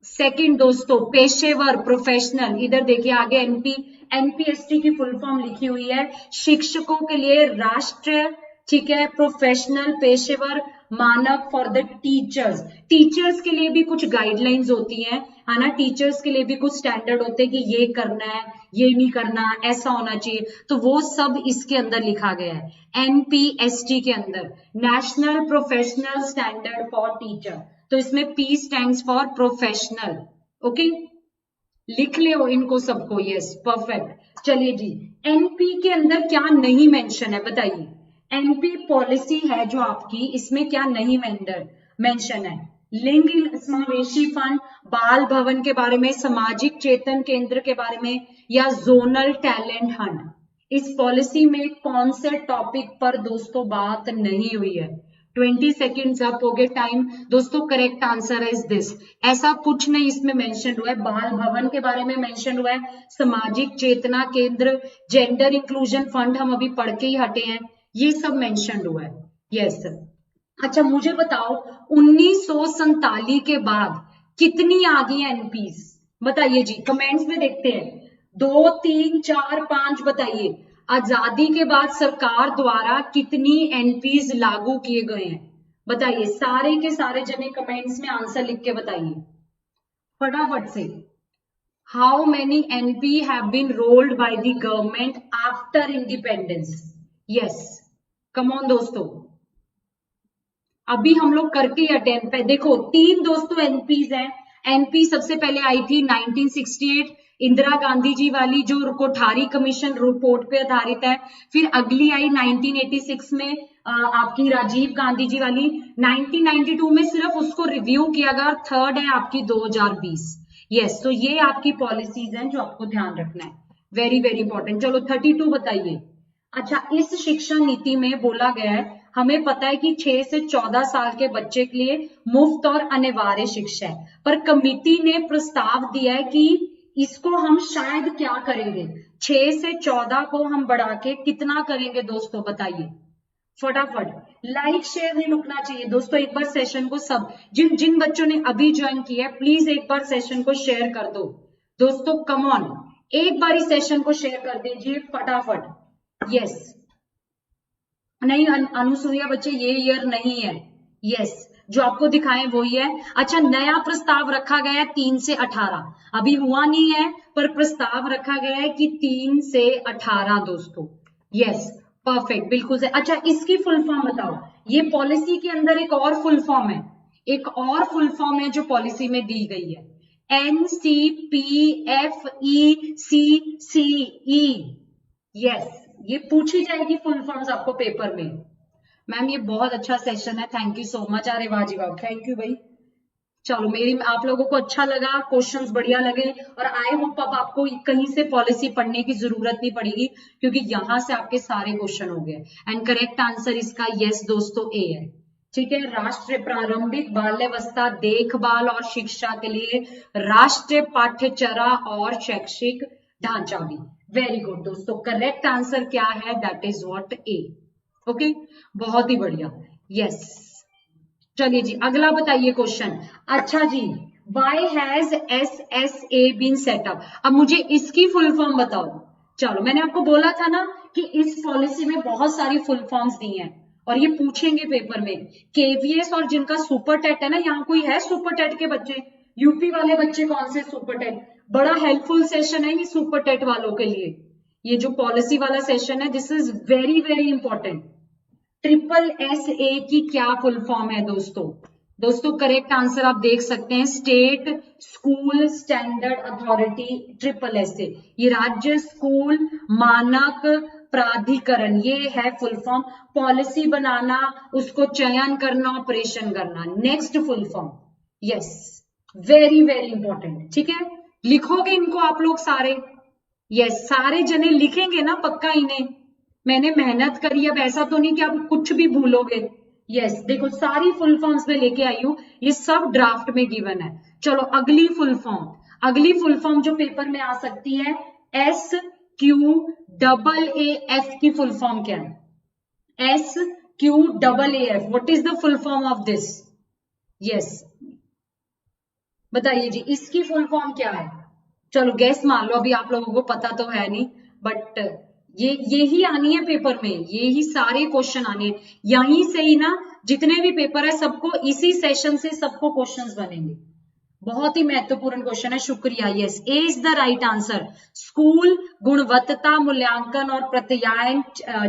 Second दोस्तों, पेशेवर, प्रोफेशनल, इधर देखिए आगे एनपीएसटी की फुल फॉर्म लिखी हुई है, शिक्षकों के लिए राष्ट्रीय, ठीक है, प्रोफेशनल, पेशेवर मानक फॉर द टीचर्स। टीचर्स के लिए भी कुछ गाइडलाइंस होती हैं, है ना, टीचर्स के लिए भी कुछ स्टैंडर्ड होते हैं कि ये करना है, ये नहीं करना, ऐसा होना चाहिए, तो वो सब इसके अंदर लिखा गया है एनपीएसटी के अंदर, national professional standard for teacher. तो इसमें P stands for professional. Okay, लिख लो इनको सबको, यस परफेक्ट। चलिए जी, एनपी के अंदर क्या नहीं मेंशन है बताइए? एनपी पॉलिसी है जो आपकी, इसमें क्या नहीं मेंशन है? लिंग समावेशी फंड, बाल भवन के बारे में, सामाजिक चेतन केंद्र के बारे में, या जोनल टैलेंट हंट। इस पॉलिसी में कौन से टॉपिक पर दोस्तों बात नहीं हुई है? 20 सेकेंड्स अप हो गए टाइम दोस्तों। करेक्ट आंसर है दिस, ऐसा कुछ नहीं इसमें मेंशन हुआ है। बाल भवन के बारे में मेंशन हुआ है, सामाजिक चेतना केंद्र, जेंडर इंक्लूजन फंड हम अभी पढ़ के ही हटे हैं, ये सब मेंशन हुआ है। यस अच्छा, मुझे बताओ 1947 के बाद कितनी आ गई एनपीस? बताइए जी, कमेंट्स में देखते हैं, 2, 3, 4, 5 बताइए। आजादी के बाद सरकार द्वारा कितनी एनपीज लागू किए गए हैं? बताइए, सारे के सारे जने कमेंट्स में आंसर लिख के बताइए फटाफट से। How many NP have been rolled by the government after independence? Yes come on दोस्तों, अभी हम लोग करके अटेम्प्ट पे देखो, 3 दोस्तों एनपीज हैं। एनपी सबसे पहले आई थी 1968, इंदिरा गांधी जी वाली जो कोठारी कमीशन रिपोर्ट पे आधारित है। फिर अगली आई 1986 में आपकी राजीव गांधी जी वाली। 1992 में सिर्फ उसको रिव्यू किया गया। थर्ड है आपकी 2020। यस, तो ये आपकी पॉलिसीज हैं जो आपको ध्यान रखना है, वेरी वेरी इंपॉर्टेंट। चलो 32 बताइए। अच्छा, इस शिक्षा नीति में बोला गया है, हमें पता है कि 6 से 14 साल के बच्चे के लिए मुफ्त और अनिवार्य शिक्षा है, पर कमिटी ने प्रस्ताव दिया है कि इसको हम शायद क्या करेंगे, 6 से 14 को हम बढ़ा के कितना करेंगे दोस्तों बताइए फटाफट। लाइक शेयर नहीं रुकना चाहिए दोस्तों, एक बार सेशन को सब जिन जिन बच्चों ने अभी ज्वाइन किया है प्लीज एक बार सेशन को शेयर कर दो दोस्तों, कम ऑन एक बार इस सेशन को शेयर कर दीजिए फटाफट। यस नहीं अनुसुईया बच्चे, ये ईयर नहीं है। यस, जो आपको दिखाएं वही है। अच्छा, नया प्रस्ताव रखा गया है 3 से 18, अभी हुआ नहीं है पर प्रस्ताव रखा गया है कि 3 से 18 दोस्तों। यस परफेक्ट, बिल्कुल से। अच्छा, इसकी फुल फॉर्म बताओ। ये पॉलिसी के अंदर एक और फुल फॉर्म है, एक और फुल फॉर्म है जो पॉलिसी में दी गई है, NCPFECCE। यस, ये पूछी जाएगी फुल फॉर्म्स आपको पेपर में। मैम ये बहुत अच्छा सेशन है, थैंक यू सो मच। अरे वाह जी वाह, थैंक यू भाई। चलो, मेरी आप लोगों को अच्छा लगा, क्वेश्चंस बढ़िया लगे, और आई होप अब आपको कहीं से पॉलिसी पढ़ने की जरूरत नहीं पड़ेगी क्योंकि यहां से आपके सारे क्वेश्चन हो गए। एंड करेक्ट आंसर इसका यस दोस्तों ए है। ठीक है, राष्ट्रीय प्रारंभिक बाल्यावस्था देखभाल और शिक्षा के लिए राष्ट्रीय पाठ्यचर्या और शैक्षिक ढांचा भी। वेरी गुड दोस्तों, करेक्ट आंसर क्या है? That is what A. Okay, बहुत ही बढ़िया। यस चलिए जी, अगला बताइए क्वेश्चन। अच्छा जी, why has SSA been set up? अब मुझे इसकी फुल फॉर्म बताओ। चलो, मैंने आपको बोला था ना कि इस पॉलिसी में बहुत सारी फुल फॉर्म्स दी हैं और ये पूछेंगे पेपर में। KVS और जिनका सुपर टेट है ना, यहाँ कोई है सुपर टेट के बच्चे? यूपी वाले बच्चे कौन से सुपर टेट? बड़ा हेल्पफुल सेशन है ये सुपर टेट वालों के लिए। ये जो पॉलिसी वाला सेशन है, this is very very important. SSA की क्या फुल फॉर्म है दोस्तों करेक्ट आंसर आप देख सकते हैं, state school standard authority, SSA। ये राज्य स्कूल मानक प्राधिकरण, ये है फुल फॉर्म। पॉलिसी बनाना, उसको चयन करना, ऑपरेशन करना, next full form. Yes, very very important. ठीक है, लिखोगे इनको आप लोग सारे? यस, सारे जने लिखेंगे ना पक्का इन्हें? मैंने मेहनत करी, अब ऐसा तो नहीं कि आप कुछ भी भूलोगे। यस, देखो सारी फुल फॉर्म्स में लेके आई हूँ, ये सब ड्राफ्ट में गिवन है। चलो अगली फुल फॉर्म, अगली फुल फॉर्म जो पेपर में आ सकती है, SQAAF की फुल फॉर्म क्या है? SQAAF, what is the full form of this? Yes, बताइए जी, इसकी फुल फॉर्म क्या है? चलो गैस मान लो, अभी आप लोगों को पता तो है नहीं, बट ये ही आनी है पेपर में, ये ही सारे क्वेश्चन आने हैं यहीं से ही ना। जितने भी पेपर है सबको इसी सेशन से सबको क्वेश्चंस बनेंगे। बहुत ही महत्वपूर्ण क्वेश्चन है। शुक्रिया। Yes, A is the right answer. School गुणवत्ता मूल्यांकन और प्रत्यायन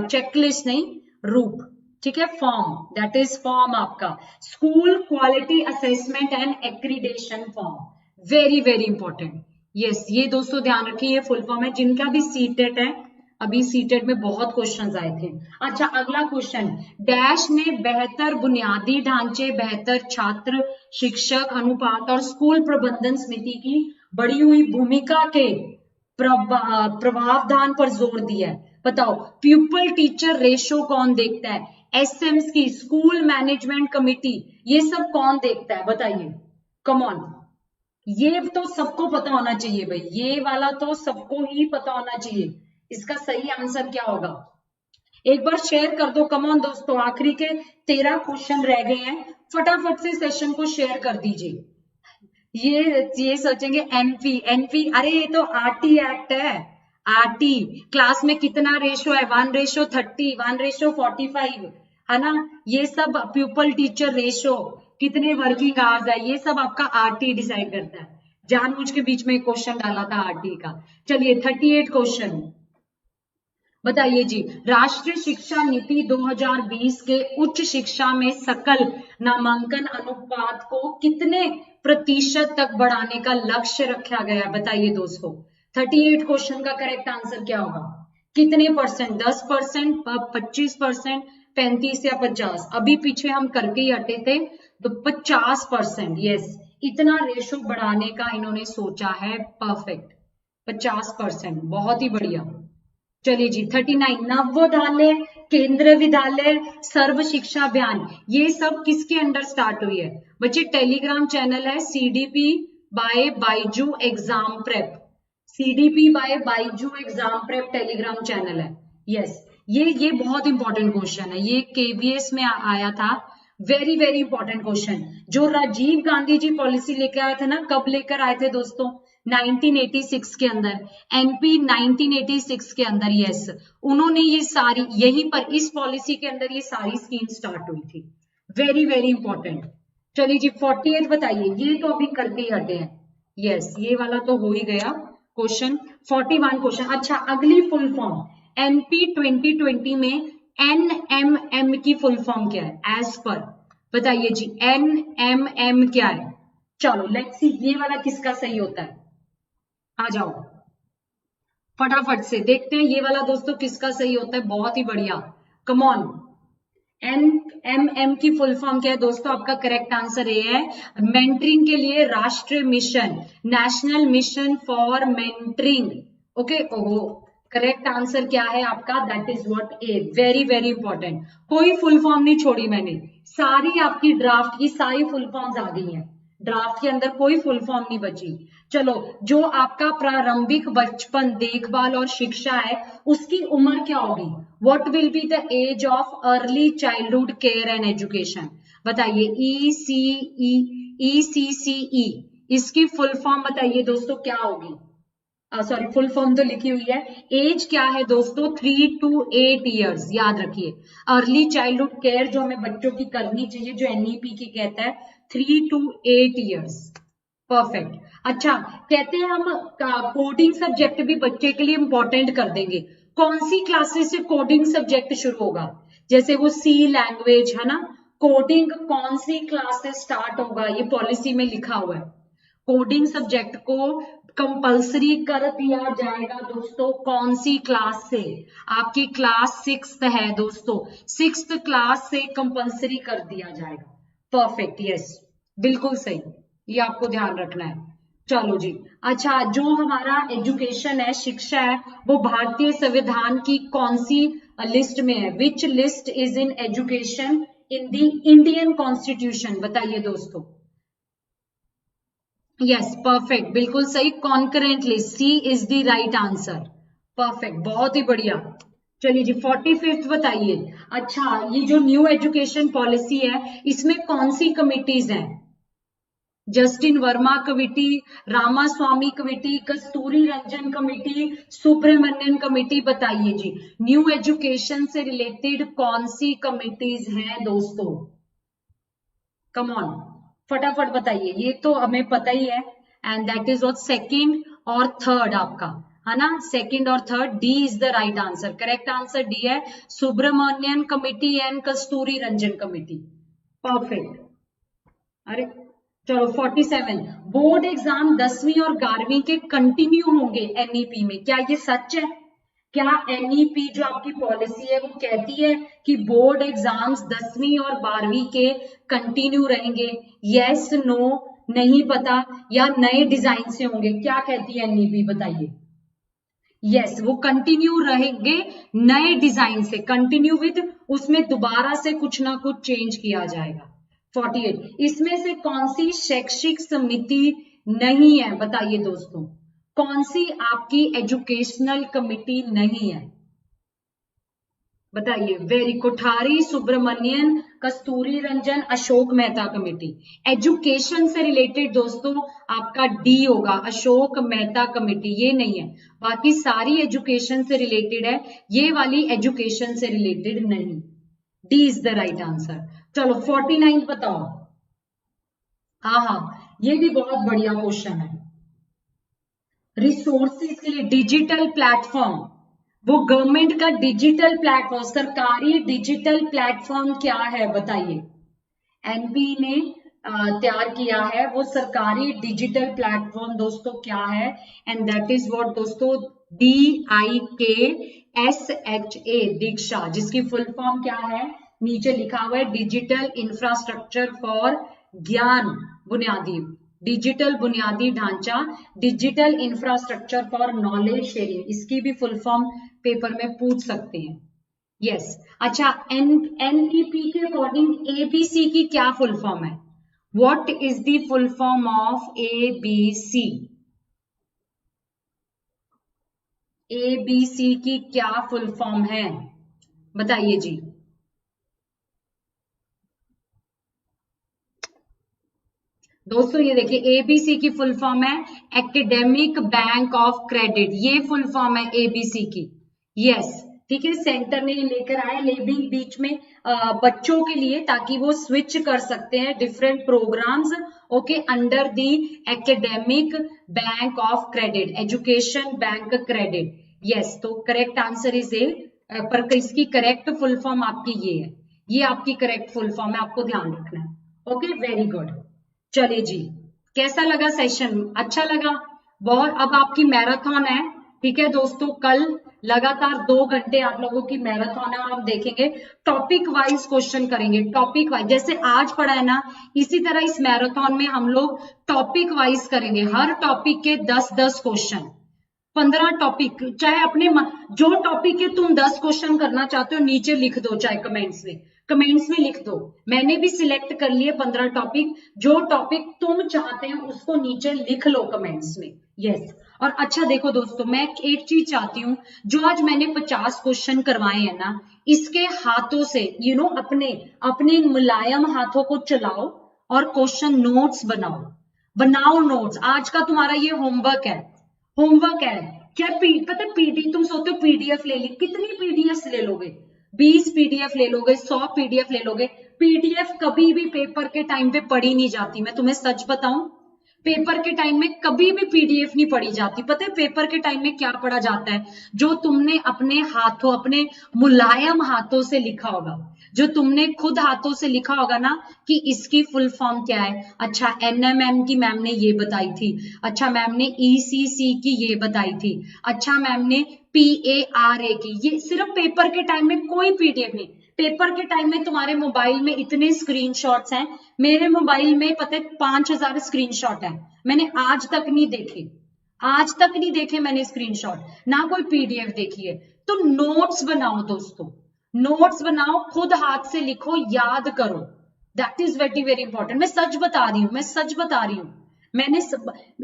चेकलिस्ट नहीं, रूप, ठीक है, फॉर्म, दैट इज फॉर्म आपका school quality assessment and accreditation form, very very important. Yes, ये दोस्तों ध्यान रखिए, ये फुल फॉर्म है। जिनका भी सीटेट है, अभी सीटेट में बहुत क्वेश्चंस आए थे। अच्छा, अगला क्वेश्चन, डैश ने बेहतर बुनियादी ढांचे, बेहतर छात्र शिक्षक अनुपात और स्कूल प्रबंधन समिति की बढ़ी हुई भूमिका के प्रभावधान पर जोर दिया है। बताओ, प्यूपल टीचर रेशो कौन देखता है? एसएम्स की, स्कूल मैनेजमेंट कमिटी, ये सब कौन देखता है? बताइए, कम ऑन, ये तो सबको पता होना चाहिए भाई, ये वाला तो सबको ही पता होना चाहिए। इसका सही आंसर क्या होगा? एक बार शेयर कर दो, कम ऑन दोस्तों, आखिरी के 13 क्वेश्चन रह गए हैं, फटाफट से सेशन को शेयर कर दीजिए। ये सोचेंगे एनपी, अरे ये तो आरटी एक्ट है। आरटी क्लास में कितना रेशो है? 1:30, 1:45, है ना? ये सब प्यूपल टीचर रेशो, कितने वर्किंग आवर्स है, ये सब आपका आरटी डिसाइड करता है। जानबूझ के बीच में एक क्वेश्चन डाला था आरटी का। चलिए 38 क्वेश्चन, बताइए जी, राष्ट्रीय शिक्षा नीति 2020 के उच्च शिक्षा में सकल नामांकन अनुपात को कितने प्रतिशत तक बढ़ाने का लक्ष्य रखा गया? बताइए दोस्तों, 38 क्वेश्चन का करेक्ट आंसर क्या होगा? कितने परसेंट? 10%, 25%, 35 या 50? अभी पीछे हम करके ही हटे थे, तो 50%। यस, इतना रेशो बढ़ाने का इन्होंने सोचा है। परफेक्ट, 50%, बहुत ही बढ़िया। चलिए जी 39, नवोदय केंद्र विद्यालय सर्व शिक्षा अभियान, ये सब किसके अंडर स्टार्ट हुई है? बच्चे टेलीग्राम चैनल है CDP by Byju exam prep, CDP by Byju exam prep Telegram channel है। यस, ये बहुत इंपॉर्टेंट क्वेश्चन है, ये KVS में आया था, वेरी वेरी इंपॉर्टेंट क्वेश्चन। जो राजीव गांधी जी पॉलिसी लेकर आए थे ना, कब लेकर आए थे दोस्तों? 1986 के अंदर, NP 1986 के अंदर। यस, उन्होंने ये सारी, यहीं पर इस पॉलिसी के अंदर ये सारी स्कीम स्टार्ट हुई थी, वेरी वेरी इंपॉर्टेंट। चलिए जी 48 बताइए, ये तो अभी करके ही हटे हैं। यस, ये वाला तो हो ही गया क्वेश्चन। 41 क्वेश्चन, अच्छा अगली फुल फॉर्म, NP 2020 में NMM की फुल फॉर्म क्या है? एज पर, बताइए जी NMM क्या है? चलो लेट्स सी, ये वाला किसका सही होता है? आ जाओ फटाफट से देखते हैं ये वाला दोस्तों किसका सही होता है। बहुत ही बढ़िया, कम ऑन। NMM की फुल फॉर्म क्या है दोस्तों? आपका करेक्ट आंसर ये है, मेंटरिंग के लिए राष्ट्रीय mission, national mission for mentoring. Okay, ओहो, करेक्ट आंसर क्या है आपका? That is what A, very very important. कोई फुल फॉर्म नहीं छोड़ी मैंने, सारी आपकी ड्राफ्ट की सारी फुल फॉर्म्स आ गई हैं, ड्राफ्ट के अंदर कोई फुल फॉर्म नहीं बची। चलो, जो आपका प्रारंभिक बचपन देखभाल और शिक्षा है, उसकी उम्र क्या होगी? What will be the age of early childhood care and education? बताइए, ECCE, इसकी फुल फॉर्म बताइए दोस्तों क्या होगी? सॉरी, फुल फॉर्म तो लिखी हुई है, एज क्या है दोस्तों? 3 to 8 ईयर्स, याद रखिए। अर्ली चाइल्डहुड केयर जो हमें बच्चों की करनी चाहिए, जो NEP की कहता है, 3 to 8 ईयर्स। परफेक्ट। अच्छा, कहते हैं हम कोडिंग सब्जेक्ट भी बच्चे के लिए इंपॉर्टेंट कर देंगे। कौन सी क्लासेस से कोडिंग सब्जेक्ट शुरू होगा? जैसे वो C लैंग्वेज है ना, कोडिंग कौन सी क्लास से स्टार्ट होगा? ये पॉलिसी में लिखा हुआ है। कोडिंग सब्जेक्ट को कंपल्सरी कर दिया जाएगा दोस्तों, कौन सी क्लास से? आपकी क्लास 6th है दोस्तों, 6th क्लास से कंपल्सरी कर दिया जाएगा। परफेक्ट, यस, बिल्कुल सही, ये आपको ध्यान रखना है। चलो जी। अच्छा, जो हमारा एजुकेशन है, शिक्षा है, वो भारतीय संविधान की कौन सी लिस्ट में है? Which list is in education in the Indian constitution? बताइए दोस्तों। यस, परफेक्ट, बिल्कुल सही, concurrent list, C is the right answer. Perfect, बहुत ही बढ़िया। चलिए जी, 45th बताइए। अच्छा, ये जो न्यू एजुकेशन पॉलिसी है, इसमें कौन सी कमिटीज हैं? Justice Verma committee, Ramaswamy committee, Kasturi Rangan committee, Subramanian committee. बताइए जी, न्यू एजुकेशन से रिलेटेड कौन सी कमिटीज हैं दोस्तों? कम ऑन, फटाफट बताइए, ये तो हमें पता ही है। And that is what, second और थर्ड आपका, है ना? सेकंड और third, D is the right answer. Correct answer D है, Subramanian committee and Kasturi Rangan committee. Perfect. अरे चलो, 47, बोर्ड एग्जाम 10वीं और 11वीं के कंटिन्यू होंगे एनईपी में, क्या ये सच है? क्या एनईपी जो आपकी पॉलिसी है वो कहती है कि बोर्ड एग्जाम्स 10वीं और 12वीं के कंटिन्यू रहेंगे? यस, नो, नहीं पता, या नए डिजाइन से होंगे? क्या कहती है एनईपी, बताइए। यस, वो कंटिन्यू रहेंगे नए डिजाइन से, कंटिन्यू विद, उसमें दोबारा से कुछ ना कुछ चेंज किया जाएगा। 48, इसमें से कौन सी शैक्षिक समिति नहीं है? बताइए दोस्तों, कौन सी आपकी एजुकेशनल कमिटी नहीं है? बताइए। वेरी, कोठारी, सुब्रमण्यन, कस्तूरी रंजन, अशोक मेहता कमेटी। एजुकेशन से रिलेटेड दोस्तों आपका डी होगा, अशोक मेहता कमेटी, ये नहीं है। बाकी सारी एजुकेशन से रिलेटेड है, ये वाली एजुकेशन से रिलेटेड नहीं। D is the right answer. चलो, 49 बताओ। हाँ, ये भी बहुत बढ़िया क्वेश्चन है। रिसोर्सेज के लिए डिजिटल प्लेटफॉर्म, वो गवर्नमेंट का डिजिटल प्लेटफॉर्म, सरकारी डिजिटल प्लेटफॉर्म क्या है? बताइए। एनपी ने तैयार किया है वो सरकारी डिजिटल प्लेटफॉर्म दोस्तों, क्या है? एंड दैट इज व्हाट दोस्तों, DIKSHA, दीक्षा, जिसकी फुल फॉर्म क्या है? नीचे लिखा हुआ है, डिजिटल इंफ्रास्ट्रक्चर फॉर ज्ञान बुनियादी, डिजिटल बुनियादी ढांचा, digital infrastructure for knowledge sharing, इसकी भी फुल फॉर्म पेपर में पूछ सकते हैं। यस। अच्छा, एनईपी के अकॉर्डिंग एबीसी की क्या फुल फॉर्म है? What is the full form of ABC? ABC की क्या फुल फॉर्म है? बताइए जी। दोस्तों ये देखिए, एबीसी की फुल फॉर्म है एकेडमिक बैंक ऑफ क्रेडिट, ये फुल फॉर्म है एबीसी की। यस, ठीक है, सेंटर ने लेकर आया लेबलिंग बीच में बच्चों के लिए, ताकि वो स्विच कर सकते हैं different programs, okay, under the academic bank of credit, education bank credit. Yes, तो करेक्ट आंसर इज ए, पर इसकी करेक्ट फुल फॉर्म आपकी ये है, ये आपकी करेक्ट फुल फॉर्म है, आपको ध्यान रखना है। Okay, very good. चलिए जी, कैसा लगा सेशन? अच्छा लगा बहुत। अब आपकी मैराथन है, ठीक है दोस्तों, कल लगातार 2 घंटे आप लोगों की मैराथन है, और हम देखेंगे टॉपिक वाइज क्वेश्चन करेंगे, टॉपिक वाइज, जैसे आज पढ़ा है ना, इसी तरह इस मैराथन में हम लोग टॉपिक वाइज करेंगे, हर टॉपिक के 10-10 क्वेश्चन, 15 टॉपिक, चाहे अपने जो टॉपिक के तुम 10 क्वेश्चन करना चाहते हो नीचे लिख दो, चाहे कमेंट्स में लिख दो। मैंने भी सिलेक्ट कर लिए 15 टॉपिक, जो टॉपिक तुम चाहते हैं उसको नीचे लिख लो कमेंट्स में। यस। और अच्छा देखो दोस्तों, मैं एक चीज चाहती हूँ, जो आज मैंने 50 क्वेश्चन करवाए हैं ना, इसके हाथों से अपने मुलायम हाथों को चलाओ और क्वेश्चन नोट्स बनाओ नोट्स। आज का तुम्हारा ये होमवर्क है, क्या पता पीडी, तुम सोचते हो पीडीएफ ले ली, कितनी पीडीएफ ले लोगे? 20 पीडीएफ ले लोगे, 100 पीडीएफ ले लोगे? पीडीएफ कभी भी पेपर के टाइम पे पढ़ी नहीं जाती, मैं तुम्हें सच बताऊं, पेपर के टाइम में कभी भी पीडीएफ नहीं पढ़ी जाती। पता है पेपर के टाइम में क्या पढ़ा जाता है? जो तुमने अपने हाथों, अपने मुलायम हाथों से लिखा होगा, जो तुमने खुद हाथों से लिखा होगा ना, कि इसकी फुल फॉर्म क्या है। अच्छा, एनएमएम की मैम ने ये बताई थी, अच्छा मैम ने ईसीसी की ये बताई थी, अच्छा मैम ने पीएआरए की, ये सिर्फ पेपर के टाइम में कोई पीडीएफ नहीं, पेपर के टाइम में तुम्हारे मोबाइल में इतने स्क्रीनशॉट्स हैं, मेरे मोबाइल में पता है 5000 स्क्रीनशॉट है, मैंने आज तक नहीं देखे, आज तक नहीं देखे मैंने स्क्रीनशॉट, ना कोई पीडीएफ देखी है। तो नोट्स बनाओ दोस्तों, नोट्स बनाओ, खुद हाथ से लिखो, याद करो, that is very very important. मैं सच बता रही हूँ, मैं सच बता रही हूँ। मैंने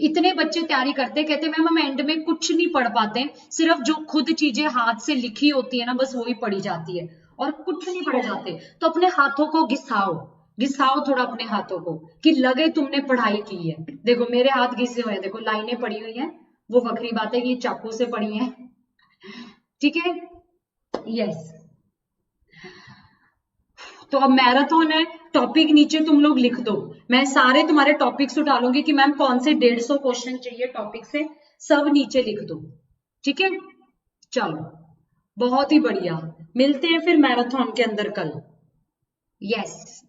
इतने बच्चे तैयारी करते, कहते मैम हम एंड में कुछ नहीं पढ़ पाते, सिर्फ जो खुद चीजें हाथ से लिखी होती है ना बस वही पढ़ी जाती है और कुछ नहीं पढ़े जाते। तो अपने हाथों को घिसाओ, घिसाओ थोड़ा अपने हाथों को कि लगे तुमने पढ़ाई की है। देखो मेरे हाथ घिसे हुए हैं, देखो लाइनें पड़ी हुई हैं, वो वक्री बात है कि चाकू से पड़ी हैं, ठीक है। यस, तो अब मैराथन है, टॉपिक नीचे तुम लोग लिख दो, मैं सारे तुम्हारे टॉपिक्स उठा लूंगी कि मैम कौन से 150 क्वेश्चन चाहिए टॉपिक से, सब नीचे लिख दो, ठीक है। चलो बहुत ही बढ़िया, मिलते हैं फिर मैराथन के अंदर कल। यस।